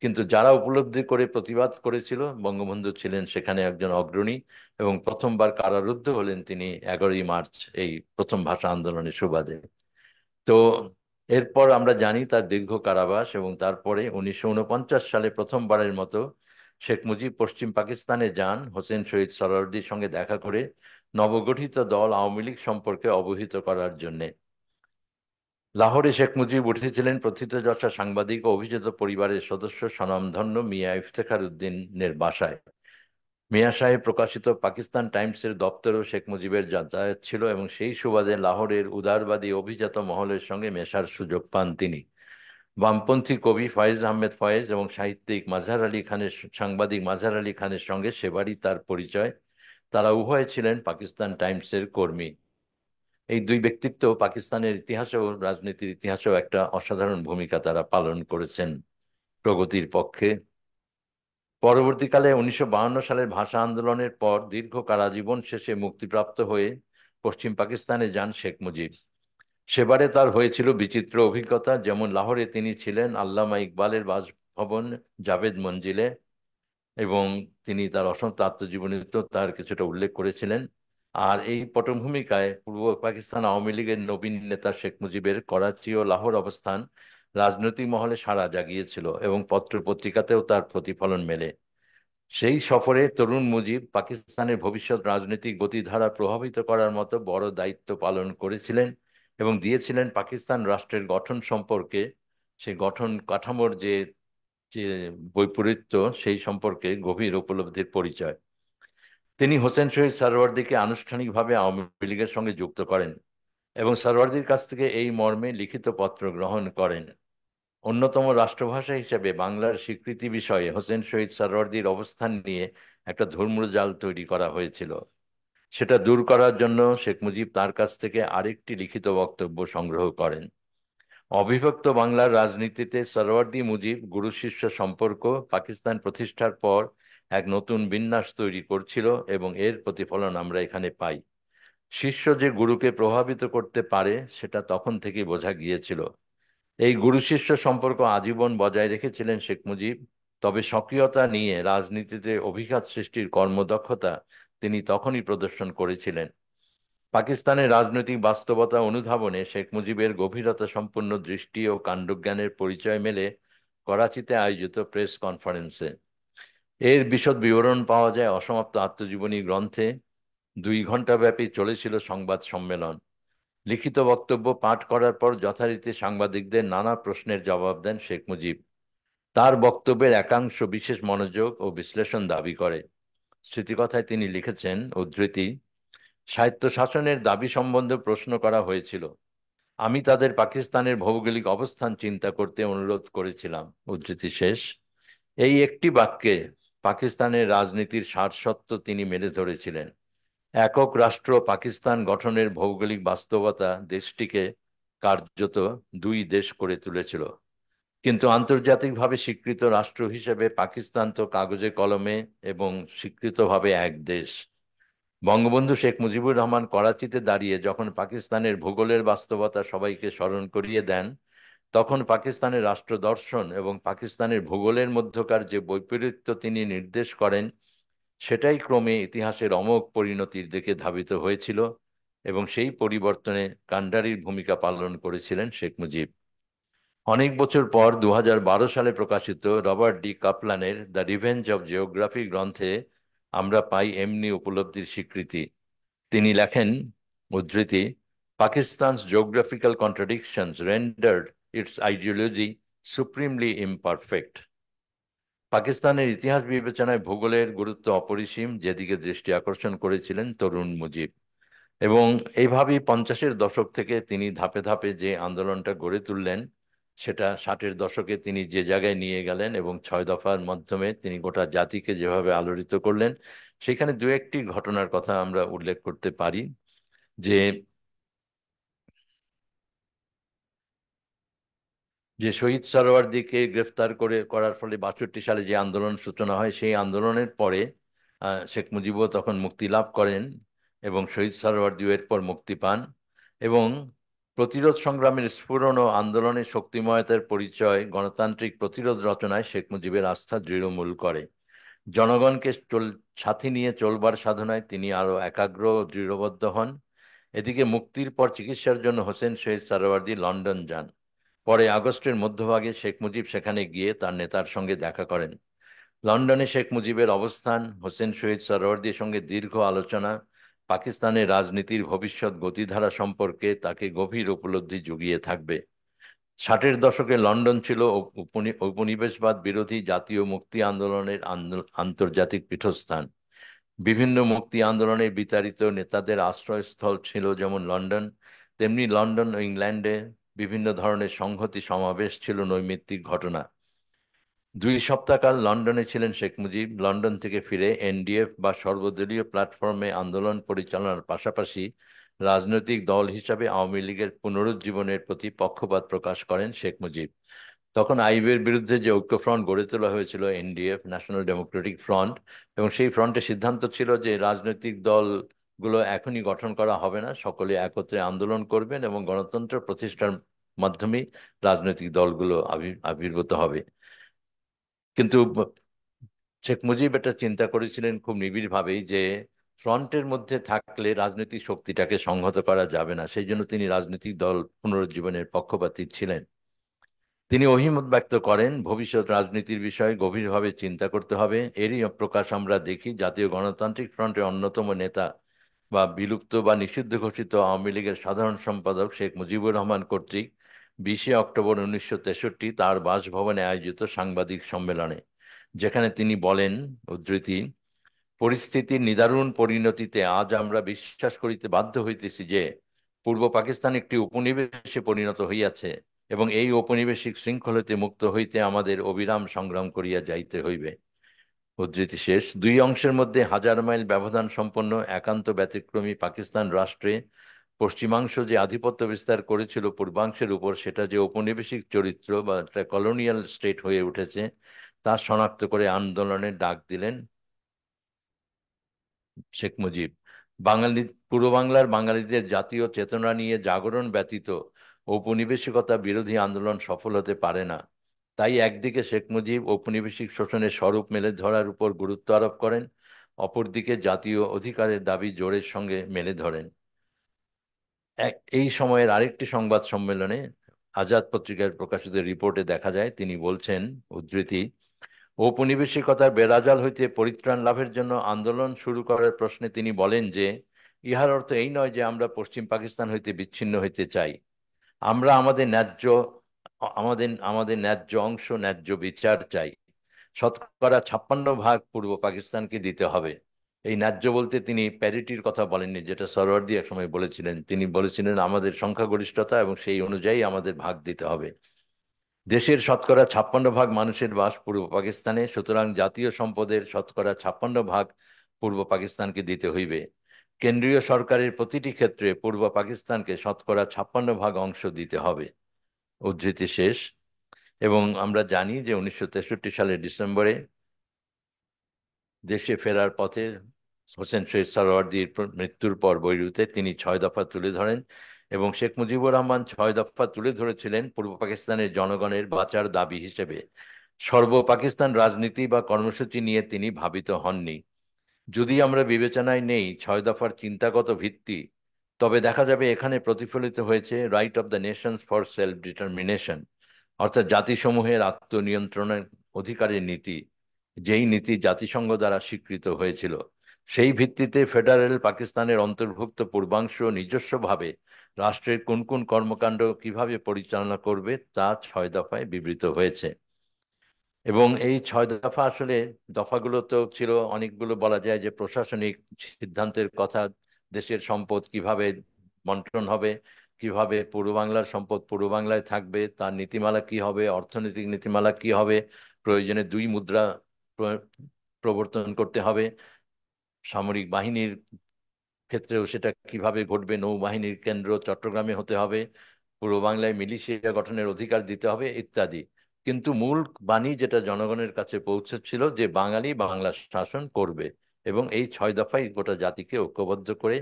[SPEAKER 4] কিন্তু যারা উপলব্ধি করে প্রতিবাদ করেছিল, বঙ্গবন্ধু ছিলেন সেখানে একজন অগ্রণী। এবং প্রথমবার কারারুদ্ধ হলেন তিনি 11ই মার্চ এই প্রথম ভাষা আন্দোলনের সুবাদে। তো এরপর আমরা জানি তার দীর্ঘ কারাবাস, এবং তারপরে 1949 সালে প্রথমবারের মতো শেখ মুজিব পশ্চিম পাকিস্তানে যান হোসেন শহীদ সোহরাওয়ার্দীর সঙ্গে দেখা করে নবগঠিত দল আওয়ামী লীগ সম্পর্কে অবহিত করার জন্যে। লাহোরে শেখ মুজিব উঠেছিলেন প্রথিতযশা সাংবাদিক ও অভিজাত পরিবারের সদস্য স্বনামধন্য মিয়া ইফতেখার উদ্দিনের বাসায়। মিয়া সাহেব প্রকাশিত পাকিস্তান টাইমসের দপ্তরেও শেখ মুজিবের যাতায়াত ছিল, এবং সেই সুবাদে লাহোরের উদারবাদী অভিজাত মহলের সঙ্গে মেশার সুযোগ পান তিনি। বামপন্থী কবি ফয়েজ আহমেদ ফয়েজ এবং সাহিত্যিক মাঝহার আলী খানের সাংবাদিক মাঝহার আলী খানের সঙ্গে সেবারই তার পরিচয়। তারা উভয় ছিলেন পাকিস্তান টাইমসের কর্মী। এই দুই ব্যক্তিত্ব পাকিস্তানের ইতিহাসেও রাজনীতির ইতিহাসেও একটা অসাধারণ ভূমিকা তারা পালন করেছেন প্রগতির পক্ষে। পরবর্তীকালে 1952 সালের ভাষা আন্দোলনের পর দীর্ঘ কারাজীবন শেষে মুক্তিপ্রাপ্ত হয়ে পশ্চিম পাকিস্তানে যান শেখ মুজিব। সেবারে তার হয়েছিল বিচিত্র অভিজ্ঞতা। যেমন লাহোরে তিনি ছিলেন আল্লামা ইকবালের বাসভবন জাভেদ মঞ্জিলে, এবং তিনি তার অসংখ্য আত্মজীবনীতে তার কিছুটা উল্লেখ করেছিলেন। আর এই পটভূমিকায় পূর্ব পাকিস্তান আওয়ামী লীগের নবীন নেতা শেখ মুজিবের করাচি ও লাহোর অবস্থান রাজনৈতিক মহলে সাড়া জাগিয়েছিল, এবং পত্র পত্রিকাতেও তার প্রতিফলন মেলে। সেই সফরে তরুণ মুজিব পাকিস্তানের ভবিষ্যৎ রাজনৈতিক গতিধারা প্রভাবিত করার মতো বড় দায়িত্ব পালন করেছিলেন, এবং দিয়েছিলেন পাকিস্তান রাষ্ট্রের গঠন সম্পর্কে, সেই গঠন কাঠামোর যে যে বৈপরীত্য, সেই সম্পর্কে গভীর উপলব্ধির পরিচয়। তিনি হোসেন শহীদ সোহরাওয়ার্দীকে আনুষ্ঠানিকভাবে আওয়ামী লীগের সঙ্গে যুক্ত করেন, এবং সোহরাওয়ার্দীর কাছ থেকে এই মর্মে লিখিত পত্র গ্রহণ করেন। অন্যতম রাষ্ট্রভাষা হিসেবে বাংলার স্বীকৃতি বিষয়ে হোসেন শহীদ সোহরাওয়ার্দীর অবস্থান নিয়ে একটা ধূম্রজাল তৈরি করা হয়েছিল। সেটা দূর করার জন্য শেখ মুজিব তার কাছ থেকে আরেকটি লিখিত বক্তব্য সংগ্রহ করেন। অবিভক্ত বাংলার রাজনীতিতে সোহরাওয়ার্দী মুজিব গুরু শিষ্য সম্পর্ক পাকিস্তান প্রতিষ্ঠার পর এক নতুন বিন্যাস তৈরি করছিল, এবং এর প্রতিফলন আমরা এখানে পাই। শিষ্য যে গুরুকে প্রভাবিত করতে পারে সেটা তখন থেকেই বোঝা গিয়েছিল। এই গুরু শিষ্য সম্পর্ক আজীবন বজায় রেখেছিলেন শেখ মুজিব। তবে স্বকীয়তা নিয়ে রাজনীতিতে অভিঘাত সৃষ্টির কর্মদক্ষতা তিনি তখনই প্রদর্শন করেছিলেন। পাকিস্তানের রাজনৈতিক বাস্তবতা অনুধাবনে শেখ মুজিবের গভীরতা সম্পন্ন দৃষ্টি ও কাণ্ডজ্ঞানের পরিচয় মেলে করাচিতে আয়োজিত প্রেস কনফারেন্সে। এর বিশদ বিবরণ পাওয়া যায় অসমাপ্ত আত্মজীবনী গ্রন্থে। 2 ঘণ্টা ব্যাপী চলেছিল সংবাদ সম্মেলন। লিখিত বক্তব্য পাঠ করার পর যথারীতি সাংবাদিকদের নানা প্রশ্নের জবাব দেন শেখ মুজিব। তার বক্তব্যের একাংশ বিশেষ মনোযোগ ও বিশ্লেষণ দাবি করে। স্মৃতিকথায় তিনি লিখেছেন, উদ্ধৃতি, সাহিত্য শাসনের দাবি সম্বন্ধে প্রশ্ন করা হয়েছিল। আমি তাদের পাকিস্তানের ভৌগোলিক অবস্থান চিন্তা করতে অনুরোধ করেছিলাম। উদ্ধৃতি শেষ। এই একটি বাক্যে পাকিস্তানের রাজনীতির সারসত্ত্ব তিনি মেলে ধরেছিলেন। একক রাষ্ট্র পাকিস্তান গঠনের ভৌগোলিক বাস্তবতা দেশটিকে কার্যত দুই দেশ করে তুলেছিল। কিন্তু আন্তর্জাতিকভাবে স্বীকৃত রাষ্ট্র হিসেবে পাকিস্তান তো কাগজে কলমে এবং স্বীকৃতভাবে এক দেশ। বঙ্গবন্ধু শেখ মুজিবুর রহমান করাচিতে দাঁড়িয়ে যখন পাকিস্তানের ভূগোলের বাস্তবতা সবাইকে স্মরণ করিয়ে দেন, তখন পাকিস্তানের রাষ্ট্র দর্শন এবং পাকিস্তানের ভূগোলের মধ্যকার যে বৈপরীত্য তিনি নির্দেশ করেন, সেটাই ক্রমে ইতিহাসের অমোঘ পরিণতির দিকে ধাবিত হয়েছিল এবং সেই পরিবর্তনে কান্ডারির ভূমিকা পালন করেছিলেন শেখ মুজিব। অনেক বছর পর 2012 সালে প্রকাশিত রবার্ট ডি কাপলানের দ্য রিভেঞ্জ অব জিওগ্রাফি গ্রন্থে আমরা পাই এমনি উপলব্ধির স্বীকৃতি। তিনি লেখেন, উদ্ধৃতি, পাকিস্তান's geographical contradictions rendered its ideology supremely imperfect. পাকিস্তানের ইতিহাস বিবেচনায় ভূগোলের গুরুত্ব অপরিসীম, যেদিকে দৃষ্টি আকর্ষণ করেছিলেন তরুণ মুজিব। এবং এইভাবেই 50-এর দশক থেকে তিনি ধাপে ধাপে যে আন্দোলনটা গড়ে তুললেন, সেটা 60-এর দশকে তিনি যে জায়গায় নিয়ে গেলেন এবং 6 দফার মাধ্যমে তিনি গোটা জাতিকে যেভাবে আলোড়িত করলেন, সেখানে দু একটি ঘটনার কথা আমরা উল্লেখ করতে পারি। যে যে শহীদ সরওয়ার্দীকে গ্রেফতার করার ফলে 62 সালে যে আন্দোলন সূচনা হয়, সেই আন্দোলনের পরে শেখ মুজিবও তখন মুক্তি লাভ করেন এবং শহীদ সরওয়ার্দীও এরপর মুক্তি পান। এবং প্রতিরোধ সংগ্রামের স্ফুরণ ও আন্দোলনের শক্তিময়তার পরিচয় গণতান্ত্রিক প্রতিরোধ রচনায় শেখ মুজিবের আস্থা দৃঢ়মূল করে। জনগণকে সাথে নিয়ে চলবার সাধনায় তিনি আরো একাগ্র ও দৃঢ়বদ্ধ হন। এদিকে মুক্তির পর চিকিৎসার জন্য হোসেন শহীদ সরওয়ার্দী লন্ডন যান। পরে আগস্টের মধ্যভাগে শেখ মুজিব সেখানে গিয়ে তার নেতার সঙ্গে দেখা করেন। লন্ডনে শেখ মুজিবের অবস্থান, হোসেন শহীদ সরওয়ার্দীর সঙ্গে দীর্ঘ আলোচনা পাকিস্তানের রাজনীতির ভবিষ্যৎ গতিধারা সম্পর্কে তাকে গভীর উপলব্ধি জুগিয়ে থাকবে। 60-এর দশকে লন্ডন ছিল উপনিবেশবাদ বিরোধী জাতীয় মুক্তি আন্দোলনের আন্তর্জাতিক পীঠস্থান। বিভিন্ন মুক্তি আন্দোলনে বিতাড়িত নেতাদের আশ্রয়স্থল ছিল যেমন লন্ডন, তেমনি লন্ডন ও ইংল্যান্ডে বিভিন্ন ধরনের সংহতি সমাবেশ ছিল নৈমিত্তিক ঘটনা। 2 সপ্তাহকাল লন্ডনে ছিলেন শেখ মুজিব। লন্ডন থেকে ফিরে এনডিএফ বা সর্বদলীয় প্ল্যাটফর্মে আন্দোলন পরিচালনার পাশাপাশি রাজনৈতিক দল হিসাবে আওয়ামী লীগের পুনরুজ্জীবনের প্রতি পক্ষপাত প্রকাশ করেন শেখ মুজিব। তখন আইবের বিরুদ্ধে যে ঐক্যফ্রন্ট গড়ে তোলা হয়েছিল, এনডিএফ, ন্যাশনাল ডেমোক্রেটিক ফ্রন্ট, এবং সেই ফ্রন্টের সিদ্ধান্ত ছিল যে রাজনৈতিক দলগুলো এখনই গঠন করা হবে না, সকলে একত্রে আন্দোলন করবেন এবং গণতন্ত্র প্রতিষ্ঠার মাধ্যমেই রাজনৈতিক দলগুলো আবির্ভূত হবে। কিন্তু শেখ মুজিব এটা চিন্তা করেছিলেন খুব নিবিড়ভাবেই যে ফ্রন্টের মধ্যে থাকলে রাজনৈতিক শক্তিটাকে সংহত করা যাবে না, সেই জন্য তিনি রাজনৈতিক দল পুনরুজ্জীবনের পক্ষপাতী ছিলেন। তিনি অভিমত ব্যক্ত করেন, ভবিষ্যৎ রাজনীতির বিষয়ে গভীরভাবে চিন্তা করতে হবে। এরই প্রকাশ আমরা দেখি জাতীয় গণতান্ত্রিক ফ্রন্টের অন্যতম নেতা বা বিলুপ্ত বা নিষিদ্ধ ঘোষিত আওয়ামী লীগের সাধারণ সম্পাদক শেখ মুজিবুর রহমান কর্তৃক 20 অক্টোবর 1963 তার বাসভবনে আয়োজিত সাংবাদিক সম্মেলনে, যেখানে তিনি বলেন, উদ্ধৃতি, পরিস্থিতির নিদারুণ পরিণতিতে আজ আমরা বিশ্বাস করিতে বাধ্য হইতেছি যে পূর্ব পাকিস্তান একটি উপনিবেশে পরিণত হইয়াছে এবং এই ঔপনিবেশিক শৃঙ্খল হইতে মুক্ত হইতে আমাদের অবিরাম সংগ্রাম করিয়া যাইতে হইবে। উদ্ধৃতি শেষ। 2 অংশের মধ্যে 1000 মাইল ব্যবধান সম্পন্ন একান্ত ব্যতিক্রমী পাকিস্তান রাষ্ট্রে পশ্চিমাংশ যে আধিপত্য বিস্তার করেছিল পূর্বাংশের উপর, সেটা যে ঔপনিবেশিক চরিত্র বা একটা কলোনিয়াল স্টেট হয়ে উঠেছে, তা শনাক্ত করে আন্দোলনের ডাক দিলেন শেখ মুজিব। পূর্ব বাংলার বাঙালিদের জাতীয় চেতনা নিয়ে জাগরণ ব্যতীত ঔপনিবেশিকতা বিরোধী আন্দোলন সফল হতে পারে না। তাই একদিকে শেখ মুজিব ঔপনিবেশিক শোষণের স্বরূপ মেলে ধরার উপর গুরুত্ব আরোপ করেন, অপরদিকে জাতীয় অধিকারের দাবি জোরের সঙ্গে মেলে ধরেন। এই সময়ের আরেকটি সংবাদ সম্মেলনে আজাদ পত্রিকায় প্রকাশিত রিপোর্টে দেখা যায় তিনি বলছেন, উদ্ধৃতি, ঔপনিবেশিকতার বেড়াজাল হইতে পরিত্রাণ লাভের জন্য আন্দোলন শুরু করার প্রশ্নে তিনি বলেন যে ইহার অর্থ এই নয় যে আমরা পশ্চিম পাকিস্তান হইতে বিচ্ছিন্ন হইতে চাই। আমরা আমাদের আমাদের ন্যায্য অংশ, ন্যায্য বিচার চাই। 56% পূর্ব পাকিস্তানকে দিতে হবে। এই ন্যায্য বলতে তিনি প্যারিটির কথা বলেননি, যেটা সরওয়ার্দী এক সময় বলেছিলেন। তিনি বলেছিলেন আমাদের সংখ্যাগরিষ্ঠতা এবং সেই অনুযায়ী আমাদের ভাগ দিতে হবে। দেশের 56% মানুষের বাস পূর্ব পাকিস্তানে, সুতরাং জাতীয় সম্পদের 56% পূর্ব পাকিস্তানকে দিতে হইবে। কেন্দ্রীয় সরকারের প্রতিটি ক্ষেত্রে পূর্ব পাকিস্তানকে 56% অংশ দিতে হবে। উদ্ধৃতি শেষ। এবং আমরা জানি যে 1963 সালের ডিসেম্বরে দেশে ফেরার পথে হোসেন শহীদ সোহরাওয়ার্দীর মৃত্যুর পর বৈরুতে তিনি 6 দফা তুলে ধরেন এবং শেখ মুজিবুর রহমান 6 দফা তুলে ধরেছিলেন পূর্ব পাকিস্তানের জনগণের বাঁচার দাবি হিসেবে। সর্ব পাকিস্তান রাজনীতি বা কর্মসূচি নিয়ে তিনি ভাবিত হননি। যদি আমরা বিবেচনায় নেই 6 দফার চিন্তাগত ভিত্তি, তবে দেখা যাবে এখানে প্রতিফলিত হয়েছে right of the Nations for self determination, অর্থাৎ জাতিসমূহের আত্মনিয়ন্ত্রণের অধিকারের নীতি, যেই নীতি জাতিসংঘ দ্বারা স্বীকৃত হয়েছিল। সেই ভিত্তিতে ফেডারেল পাকিস্তানের অন্তর্ভুক্ত পূর্বাংশ নিজস্বভাবে রাষ্ট্রের কোন কোন কর্মকাণ্ড কিভাবে পরিচালনা করবে তা 6 দফায় বিবৃত হয়েছে। এবং এই 6 দফা আসলে দফাগুলো তো ছিল অনেকগুলো, বলা যায় যে প্রশাসনিক সিদ্ধান্তের কথা, দেশের সম্পদ কিভাবে বন্টন হবে, কিভাবে পূর্ব বাংলার সম্পদ পূর্ব বাংলায় থাকবে, তার নীতিমালা কি হবে, অর্থনৈতিক নীতিমালা কি হবে, প্রয়োজনে 2 মুদ্রা প্রবর্তন করতে হবে, সামরিক বাহিনীর ক্ষেত্রেও সেটা কিভাবে ঘটবে, নৌবাহিনীর কেন্দ্র চট্টগ্রামে হতে হবে, পূর্ব বাংলায় মিলিশিয়া গঠনের অধিকার দিতে হবে ইত্যাদি। কিন্তু মূল বাণী যেটা জনগণের কাছে পৌঁছেছিল যে বাঙালি বাংলা শাসন করবে, এবং এই 6 দফাই গোটা জাতিকে ঐক্যবদ্ধ করে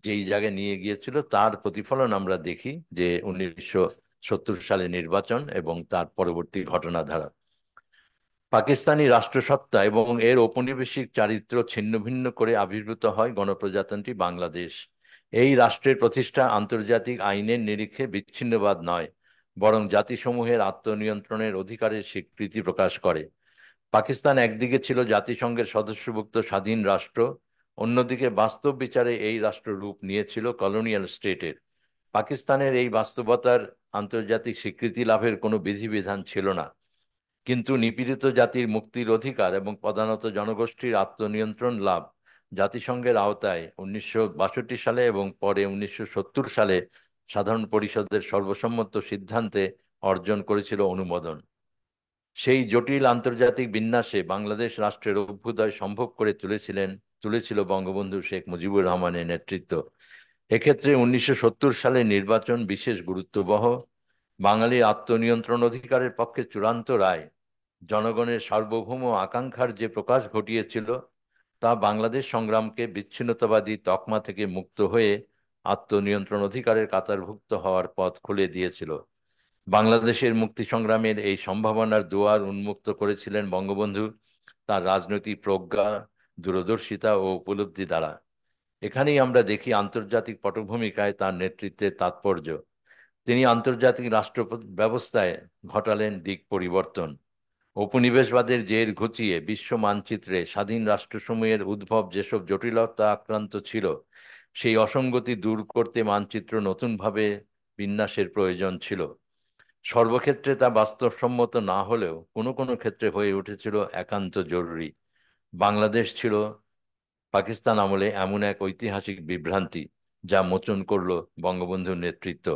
[SPEAKER 4] যেই জায়গায় নিয়ে গিয়েছিল তার প্রতিফলন আমরা দেখি যে 1970 সালে নির্বাচন এবং তার পরবর্তী ঘটনাধারা। পাকিস্তানি রাষ্ট্রসত্তা এবং এর ঔপনিবেশিক চারিত্র্য ছিন্ন ভিন্ন করে আবির্ভূত হয় গণপ্রজাতন্ত্রী বাংলাদেশ। এই রাষ্ট্রের প্রতিষ্ঠা আন্তর্জাতিক আইনের নিরিখে বিচ্ছিন্নবাদ নয়, বরং জাতিসমূহের আত্মনিয়ন্ত্রণের অধিকারের স্বীকৃতি প্রকাশ করে। পাকিস্তান একদিকে ছিল জাতিসংঘের সদস্যভুক্ত স্বাধীন রাষ্ট্র, অন্যদিকে বাস্তব বিচারে এই রাষ্ট্র রূপ নিয়েছিল কলোনিয়াল স্টেটের। পাকিস্তানের এই বাস্তবতার আন্তর্জাতিক স্বীকৃতি লাভের কোনো বিধিবিধান ছিল না, কিন্তু নিপীড়িত জাতির মুক্তির অধিকার এবং প্রধানত জনগোষ্ঠীর আত্মনিয়ন্ত্রণ লাভ জাতিসংঘের আওতায় 1962 সালে এবং পরে 1970 সালে সাধারণ পরিষদের সর্বসম্মত সিদ্ধান্তে অর্জন করেছিল অনুমোদন। সেই জটিল আন্তর্জাতিক বিন্যাসে বাংলাদেশ রাষ্ট্রের অভ্যুদয় সম্ভব করে তুলেছিল বঙ্গবন্ধু শেখ মুজিবুর রহমানের নেতৃত্ব। এক্ষেত্রে 1970 সালের নির্বাচন বিশেষ গুরুত্ববহ। বাঙালির আত্মনিয়ন্ত্রণ অধিকারের পক্ষে চূড়ান্ত রায় জনগণের সার্বভৌম আকাঙ্ক্ষার যে প্রকাশ ঘটিয়েছিল তা বাংলাদেশ সংগ্রামকে বিচ্ছিন্নতাবাদী তকমা থেকে মুক্ত হয়ে আত্মনিয়ন্ত্রণ অধিকারের কাতারভুক্ত হওয়ার পথ খুলে দিয়েছিল। বাংলাদেশের মুক্তি সংগ্রামের এই সম্ভাবনার দুয়ার উন্মুক্ত করেছিলেন বঙ্গবন্ধু তার রাজনৈতিক প্রজ্ঞা, দূরদর্শিতা ও উপলব্ধি দ্বারা। এখানেই আমরা দেখি আন্তর্জাতিক পটভূমিকায় তার নেতৃত্বের তাৎপর্য। তিনি আন্তর্জাতিক রাষ্ট্র ব্যবস্থায় ঘটালেন দিক পরিবর্তন। উপনিবেশবাদের জের ঘুচিয়ে বিশ্ব মানচিত্রে স্বাধীন রাষ্ট্রসমূহের উদ্ভব যেসব জটিলতা আক্রান্ত ছিল, সেই অসঙ্গতি দূর করতে মানচিত্র নতুনভাবে বিন্যাসের প্রয়োজন ছিল। সর্বক্ষেত্রে তা বাস্তবসম্মত না হলেও কোনো কোনো ক্ষেত্রে হয়ে উঠেছিল একান্ত জরুরি। বাংলাদেশ ছিল পাকিস্তান আমলে এমন এক ঐতিহাসিক বিভ্রান্তি যা মোচন করল বঙ্গবন্ধুর নেতৃত্ব।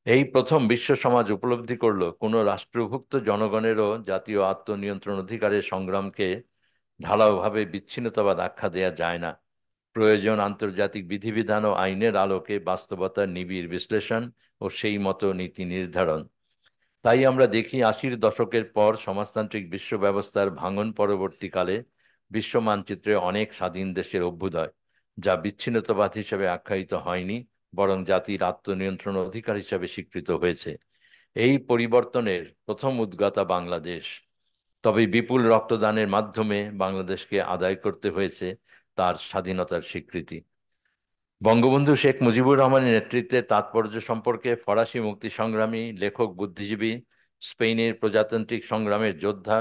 [SPEAKER 4] এই প্রথম বিশ্ব সমাজ উপলব্ধি করল কোনো রাষ্ট্রভুক্ত জনগণেরও জাতীয় আত্মনিয়ন্ত্রণ অধিকারের সংগ্রামকে ঢালাওভাবে বিচ্ছিন্নতাবাদ আখ্যা দেয়া যায় না। প্রয়োজন আন্তর্জাতিক বিধিবিধান ও আইনের আলোকে বাস্তবতার নিবিড় বিশ্লেষণ ও সেই মতো নীতি নির্ধারণ। তাই আমরা দেখি 80-র দশকের পর সমাজতান্ত্রিক বিশ্ব ব্যবস্থার ভাঙন পরবর্তীকালে বিশ্ব মানচিত্রে অনেক স্বাধীন দেশের অভ্যুদয়, যা বিচ্ছিন্নতাবাদ হিসেবে আখ্যায়িত হয়নি, বরং জাতির আত্মনিয়ন্ত্রণ অধিকার হিসেবে স্বীকৃত হয়েছে। এই পরিবর্তনের প্রথম উদ্গাতা বাংলাদেশ। তবে বিপুল রক্তদানের মাধ্যমে বাংলাদেশকে আদায় করতে হয়েছে তার স্বাধীনতার স্বীকৃতি। বঙ্গবন্ধু শেখ মুজিবুর রহমানের নেতৃত্বের তাৎপর্য সম্পর্কে ফরাসি মুক্তি সংগ্রামী, লেখক, বুদ্ধিজীবী, স্পেনের প্রজাতান্ত্রিক সংগ্রামের যোদ্ধা,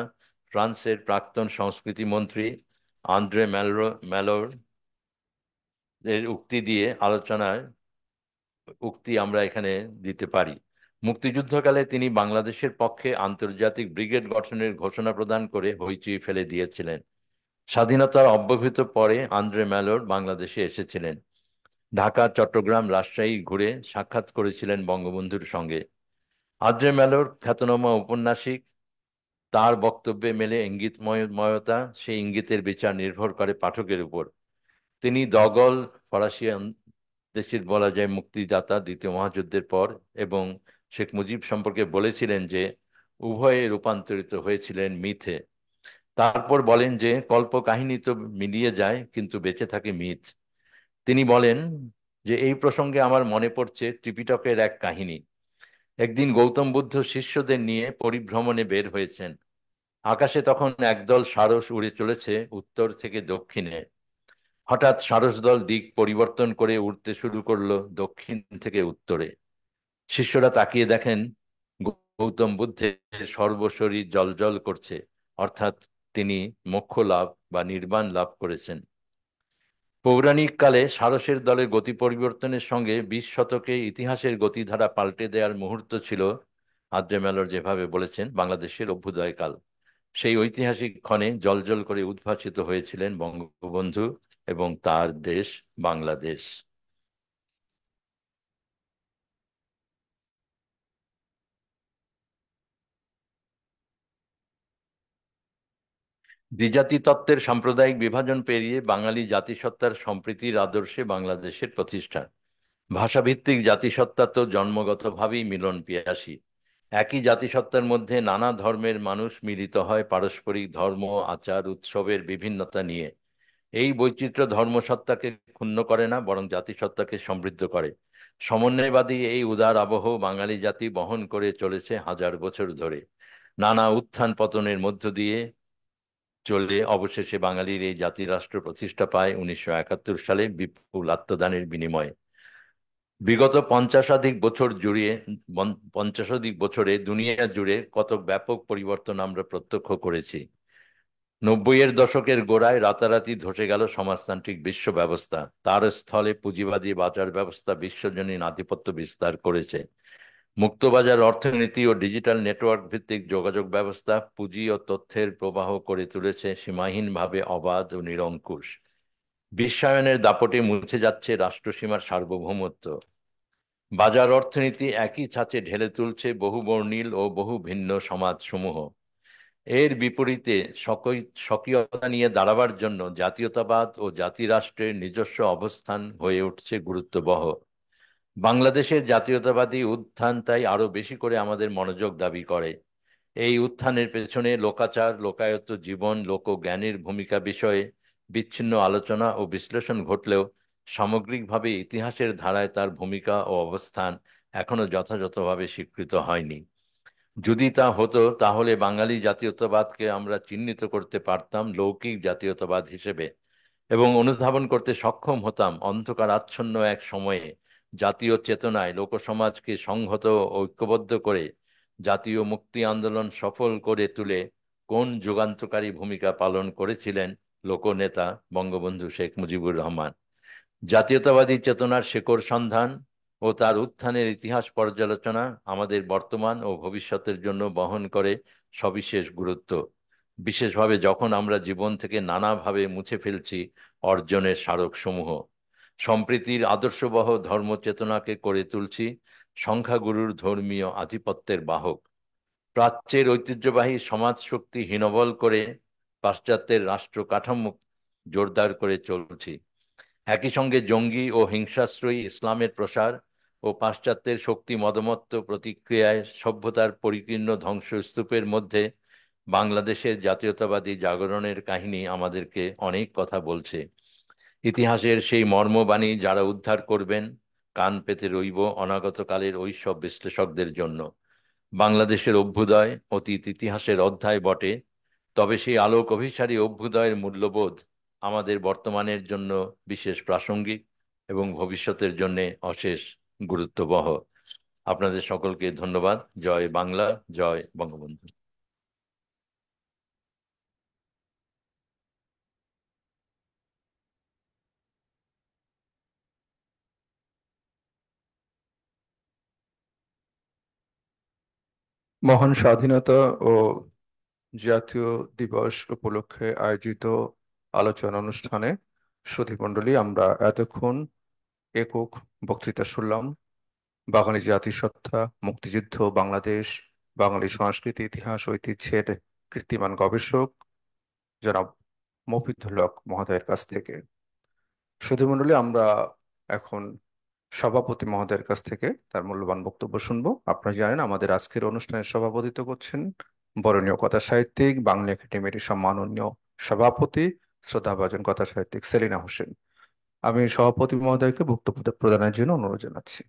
[SPEAKER 4] ফ্রান্সের প্রাক্তন সংস্কৃতি মন্ত্রী আন্দ্রে ম্যালোর এর উক্তি দিয়ে আলোচনায় উক্তি আমরা এখানে দিতে পারি। মুক্তিযুদ্ধকালে তিনি বাংলাদেশের পক্ষে আন্তর্জাতিক ব্রিগেড গঠনের ঘোষণা প্রদান করে হইচই ফেলে দিয়েছিলেন। স্বাধীনতার অব্যবহিত পরে আন্দ্রে ম্যালোর বাংলাদেশে এসেছিলেন। ঢাকা, চট্টগ্রাম, রাজশাহী ঘুরে সাক্ষাৎ করেছিলেন বঙ্গবন্ধুর সঙ্গে। আন্দ্রে ম্যালোর খ্যাতনামা ঔপন্যাসিক, তার বক্তব্যে মেলে ইঙ্গিতময়তা, সেই ইঙ্গিতের বিচার নির্ভর করে পাঠকের উপর। তিনি দগল, ফরাসি দেশের বলা যায় মুক্তিদাতা দ্বিতীয় মহাযুদ্ধের পর, এবং শেখ মুজিব সম্পর্কে বলেছিলেন যে উভয়ে রূপান্তরিত হয়েছিলেন মিথে। তারপর বলেন যে কল্পকাহিনী তো মিলিয়ে যায়, কিন্তু বেঁচে থাকে মিথ। তিনি বলেন যে এই প্রসঙ্গে আমার মনে পড়ছে ত্রিপিটকের এক কাহিনী। একদিন গৌতম বুদ্ধ শিষ্যদের নিয়ে পরিভ্রমণে বের হয়েছেন। আকাশে তখন একদল সারস উড়ে চলেছে উত্তর থেকে দক্ষিণে। হঠাৎ সারস দল দিক পরিবর্তন করে উড়তে শুরু করলো দক্ষিণ থেকে উত্তরে। শিষ্যরা তাকিয়ে দেখেন গৌতম বুদ্ধের সর্বশরীর জ্বলজ্বল করছে, অর্থাৎ তিনি মোক্ষ লাভ বা নির্বাণ লাভ করেছেন। পৌরাণিক কালে সারসের দলে গতি পরিবর্তনের সঙ্গে 20 শতকে ইতিহাসের গতিধারা পাল্টে দেওয়ার মুহূর্ত ছিল, আদ্রে ম্যালোর যেভাবে বলেছেন, বাংলাদেশের অভ্যুদয়কাল। সেই ঐতিহাসিক ক্ষণে জ্বলজ্বল করে উদ্ভাসিত হয়েছিলেন বঙ্গবন্ধু এবং তার দেশ বাংলাদেশ। দ্বিজাতি তত্ত্বের সাম্প্রদায়িক বিভাজন পেরিয়ে বাঙালি জাতিসত্তার সম্প্রীতির আদর্শে বাংলাদেশের প্রতিষ্ঠা। ভাষাভিত্তিক জাতিসত্তা তো জন্মগতভাবেই মিলন পিয়াসী। একই জাতিসত্তার মধ্যে নানা ধর্মের মানুষ মিলিত হয় পারস্পরিক ধর্ম, আচার, উৎসবের বিভিন্নতা নিয়ে। এই বৈচিত্র্য ধর্মসত্তাকে ক্ষুণ্ণ করে না, বরং জাতিসত্তাকে সমৃদ্ধ করে। সমন্বয়বাদী এই উদার আবহ বাঙালি জাতি বহন করে চলেছে হাজার বছর ধরে। নানা উত্থান পতনের মধ্য দিয়ে চলে অবশেষে বাঙালির এই জাতিরাষ্ট্র প্রতিষ্ঠা পায় 1971 সালে বিপুল আত্মদানের বিনিময়ে। বিগত 50 বছরে দুনিয়া জুড়ে কত ব্যাপক পরিবর্তন আমরা প্রত্যক্ষ করেছি। 90-এর দশকের গোড়ায় রাতারাতি ধসে গেল সমাজতান্ত্রিক বিশ্ব ব্যবস্থা। তার স্থলে পুঁজিবাদী বাজার ব্যবস্থা বিশ্বজনীন আধিপত্য বিস্তার করেছে। মুক্তবাজার অর্থনীতি ও ডিজিটাল নেটওয়ার্ক ভিত্তিক যোগাযোগ ব্যবস্থা পুঁজি ও তথ্যের প্রবাহ করে তুলেছে সীমাহীনভাবে অবাধ ও নিরঙ্কুশ। বিশ্বায়নের দাপটে মুছে যাচ্ছে রাষ্ট্রসীমার সার্বভৌমত্ব। বাজার অর্থনীতি একই ছাঁচে ঢেলে তুলছে বহুবর্ণিল ও বহু ভিন্ন সমাজসমূহ। এর বিপরীতে স্বকীয়তা নিয়ে দাঁড়াবার জন্য জাতীয়তাবাদ ও জাতিরাষ্ট্রের নিজস্ব অবস্থান হয়ে উঠছে গুরুত্ববহ। বাংলাদেশের জাতীয়তাবাদী উত্থান তাই আরো বেশি করে আমাদের মনোযোগ দাবি করে। এই উত্থানের পেছনে লোকাচার, লোকায়ত জীবন, লোকজ্ঞানের ভূমিকা বিষয়ে বিচ্ছিন্ন আলোচনা ও বিশ্লেষণ ঘটলেও সামগ্রিকভাবে ইতিহাসের ধারায় তার ভূমিকা ও অবস্থান এখনো যথাযথভাবে স্বীকৃত হয়নি। যদি তা হতো তাহলে বাঙালি জাতীয়তাবাদকে আমরা চিহ্নিত করতে পারতাম লৌকিক জাতীয়তাবাদ হিসেবে, এবং অনুধাবন করতে সক্ষম হতাম অন্ধকার আচ্ছন্ন এক সময়ে জাতীয় চেতনায় লোকসমাজকে সংহত ও ঐক্যবদ্ধ করে জাতীয় মুক্তি আন্দোলন সফল করে তুলে কোন যুগান্তকারী ভূমিকা পালন করেছিলেন লোকনেতা বঙ্গবন্ধু শেখ মুজিবুর রহমান। জাতীয়তাবাদী চেতনার শেকড় সন্ধান ও তার উত্থানের ইতিহাস পর্যালোচনা আমাদের বর্তমান ও ভবিষ্যতের জন্য বহন করে সবিশেষ গুরুত্ব, বিশেষভাবে যখন আমরা জীবন থেকে নানাভাবে মুছে ফেলছি অর্জনের স্মারকসমূহ। সম্প্রীতির আদর্শবহ ধর্মচেতনাকে করে তুলছি সংখ্যাগুরুর ধর্মীয় আধিপত্যের বাহক। প্রাচ্যের ঐতিহ্যবাহী সমাজ শক্তি হীনবল করে পাশ্চাত্যের রাষ্ট্র কাঠামো জোরদার করে চলছি। একই সঙ্গে জঙ্গি ও হিংসাশ্রয়ী ইসলামের প্রসার ও পাশ্চাত্যের শক্তি মদমত্ত প্রতিক্রিয়ায় সভ্যতার পরিকীর্ণ ধ্বংসস্তূপের মধ্যে বাংলাদেশের জাতীয়তাবাদী জাগরণের কাহিনী আমাদেরকে অনেক কথা বলছে। ইতিহাসের সেই মর্মবাণী যারা উদ্ধার করবেন, কান পেতে রইব অনাগত কালের ওইসব বিশ্লেষকদের জন্য। বাংলাদেশের অভ্যুদয় অতীত ইতিহাসের অধ্যায় বটে, তবে সেই আলোক অভিসারী অভ্যুদয়ের মূল্যবোধ আমাদের বর্তমানের জন্য বিশেষ প্রাসঙ্গিক এবং ভবিষ্যতের জন্য অশেষ গুরুত্ববহ। আপনাদের সকলকে ধন্যবাদ। জয় বাংলা, জয় বঙ্গবন্ধু।
[SPEAKER 1] মহান স্বাধীনতা ও জাতীয় দিবস উপলক্ষে আয়োজিত আলোচনা অনুষ্ঠানে সুধীমণ্ডলী, আমরা এতক্ষণ একক বক্তৃতা শুনলাম বাঙালি জাতিসত্তা, মুক্তিযুদ্ধ, বাংলাদেশ, বাঙালি সংস্কৃতি, ইতিহাস, ঐতিহ্যের কীর্তিমান গবেষক জনাব মফিদুল হক মহোদয়ের কাছ থেকে। সুধীমণ্ডলী, আমরা এখন সভাপতি মহোদয়ের কাছ থেকে তার মূল্যবান বক্তব্য শুনবো। আপনারা জানেন আমাদের আজকের অনুষ্ঠানের সভাপতিত্ব করছেন বরেণ্য কথা সাহিত্যিক, বাংলা একাডেমির সম্মাননীয় সভাপতি, শ্রদ্ধাভাজন কথা সাহিত্যিক সেলিনা হোসেন। আমি সভাপতি মহোদয়কে বক্তব্য প্রদানের জন্য অনুরোধ জানাচ্ছি।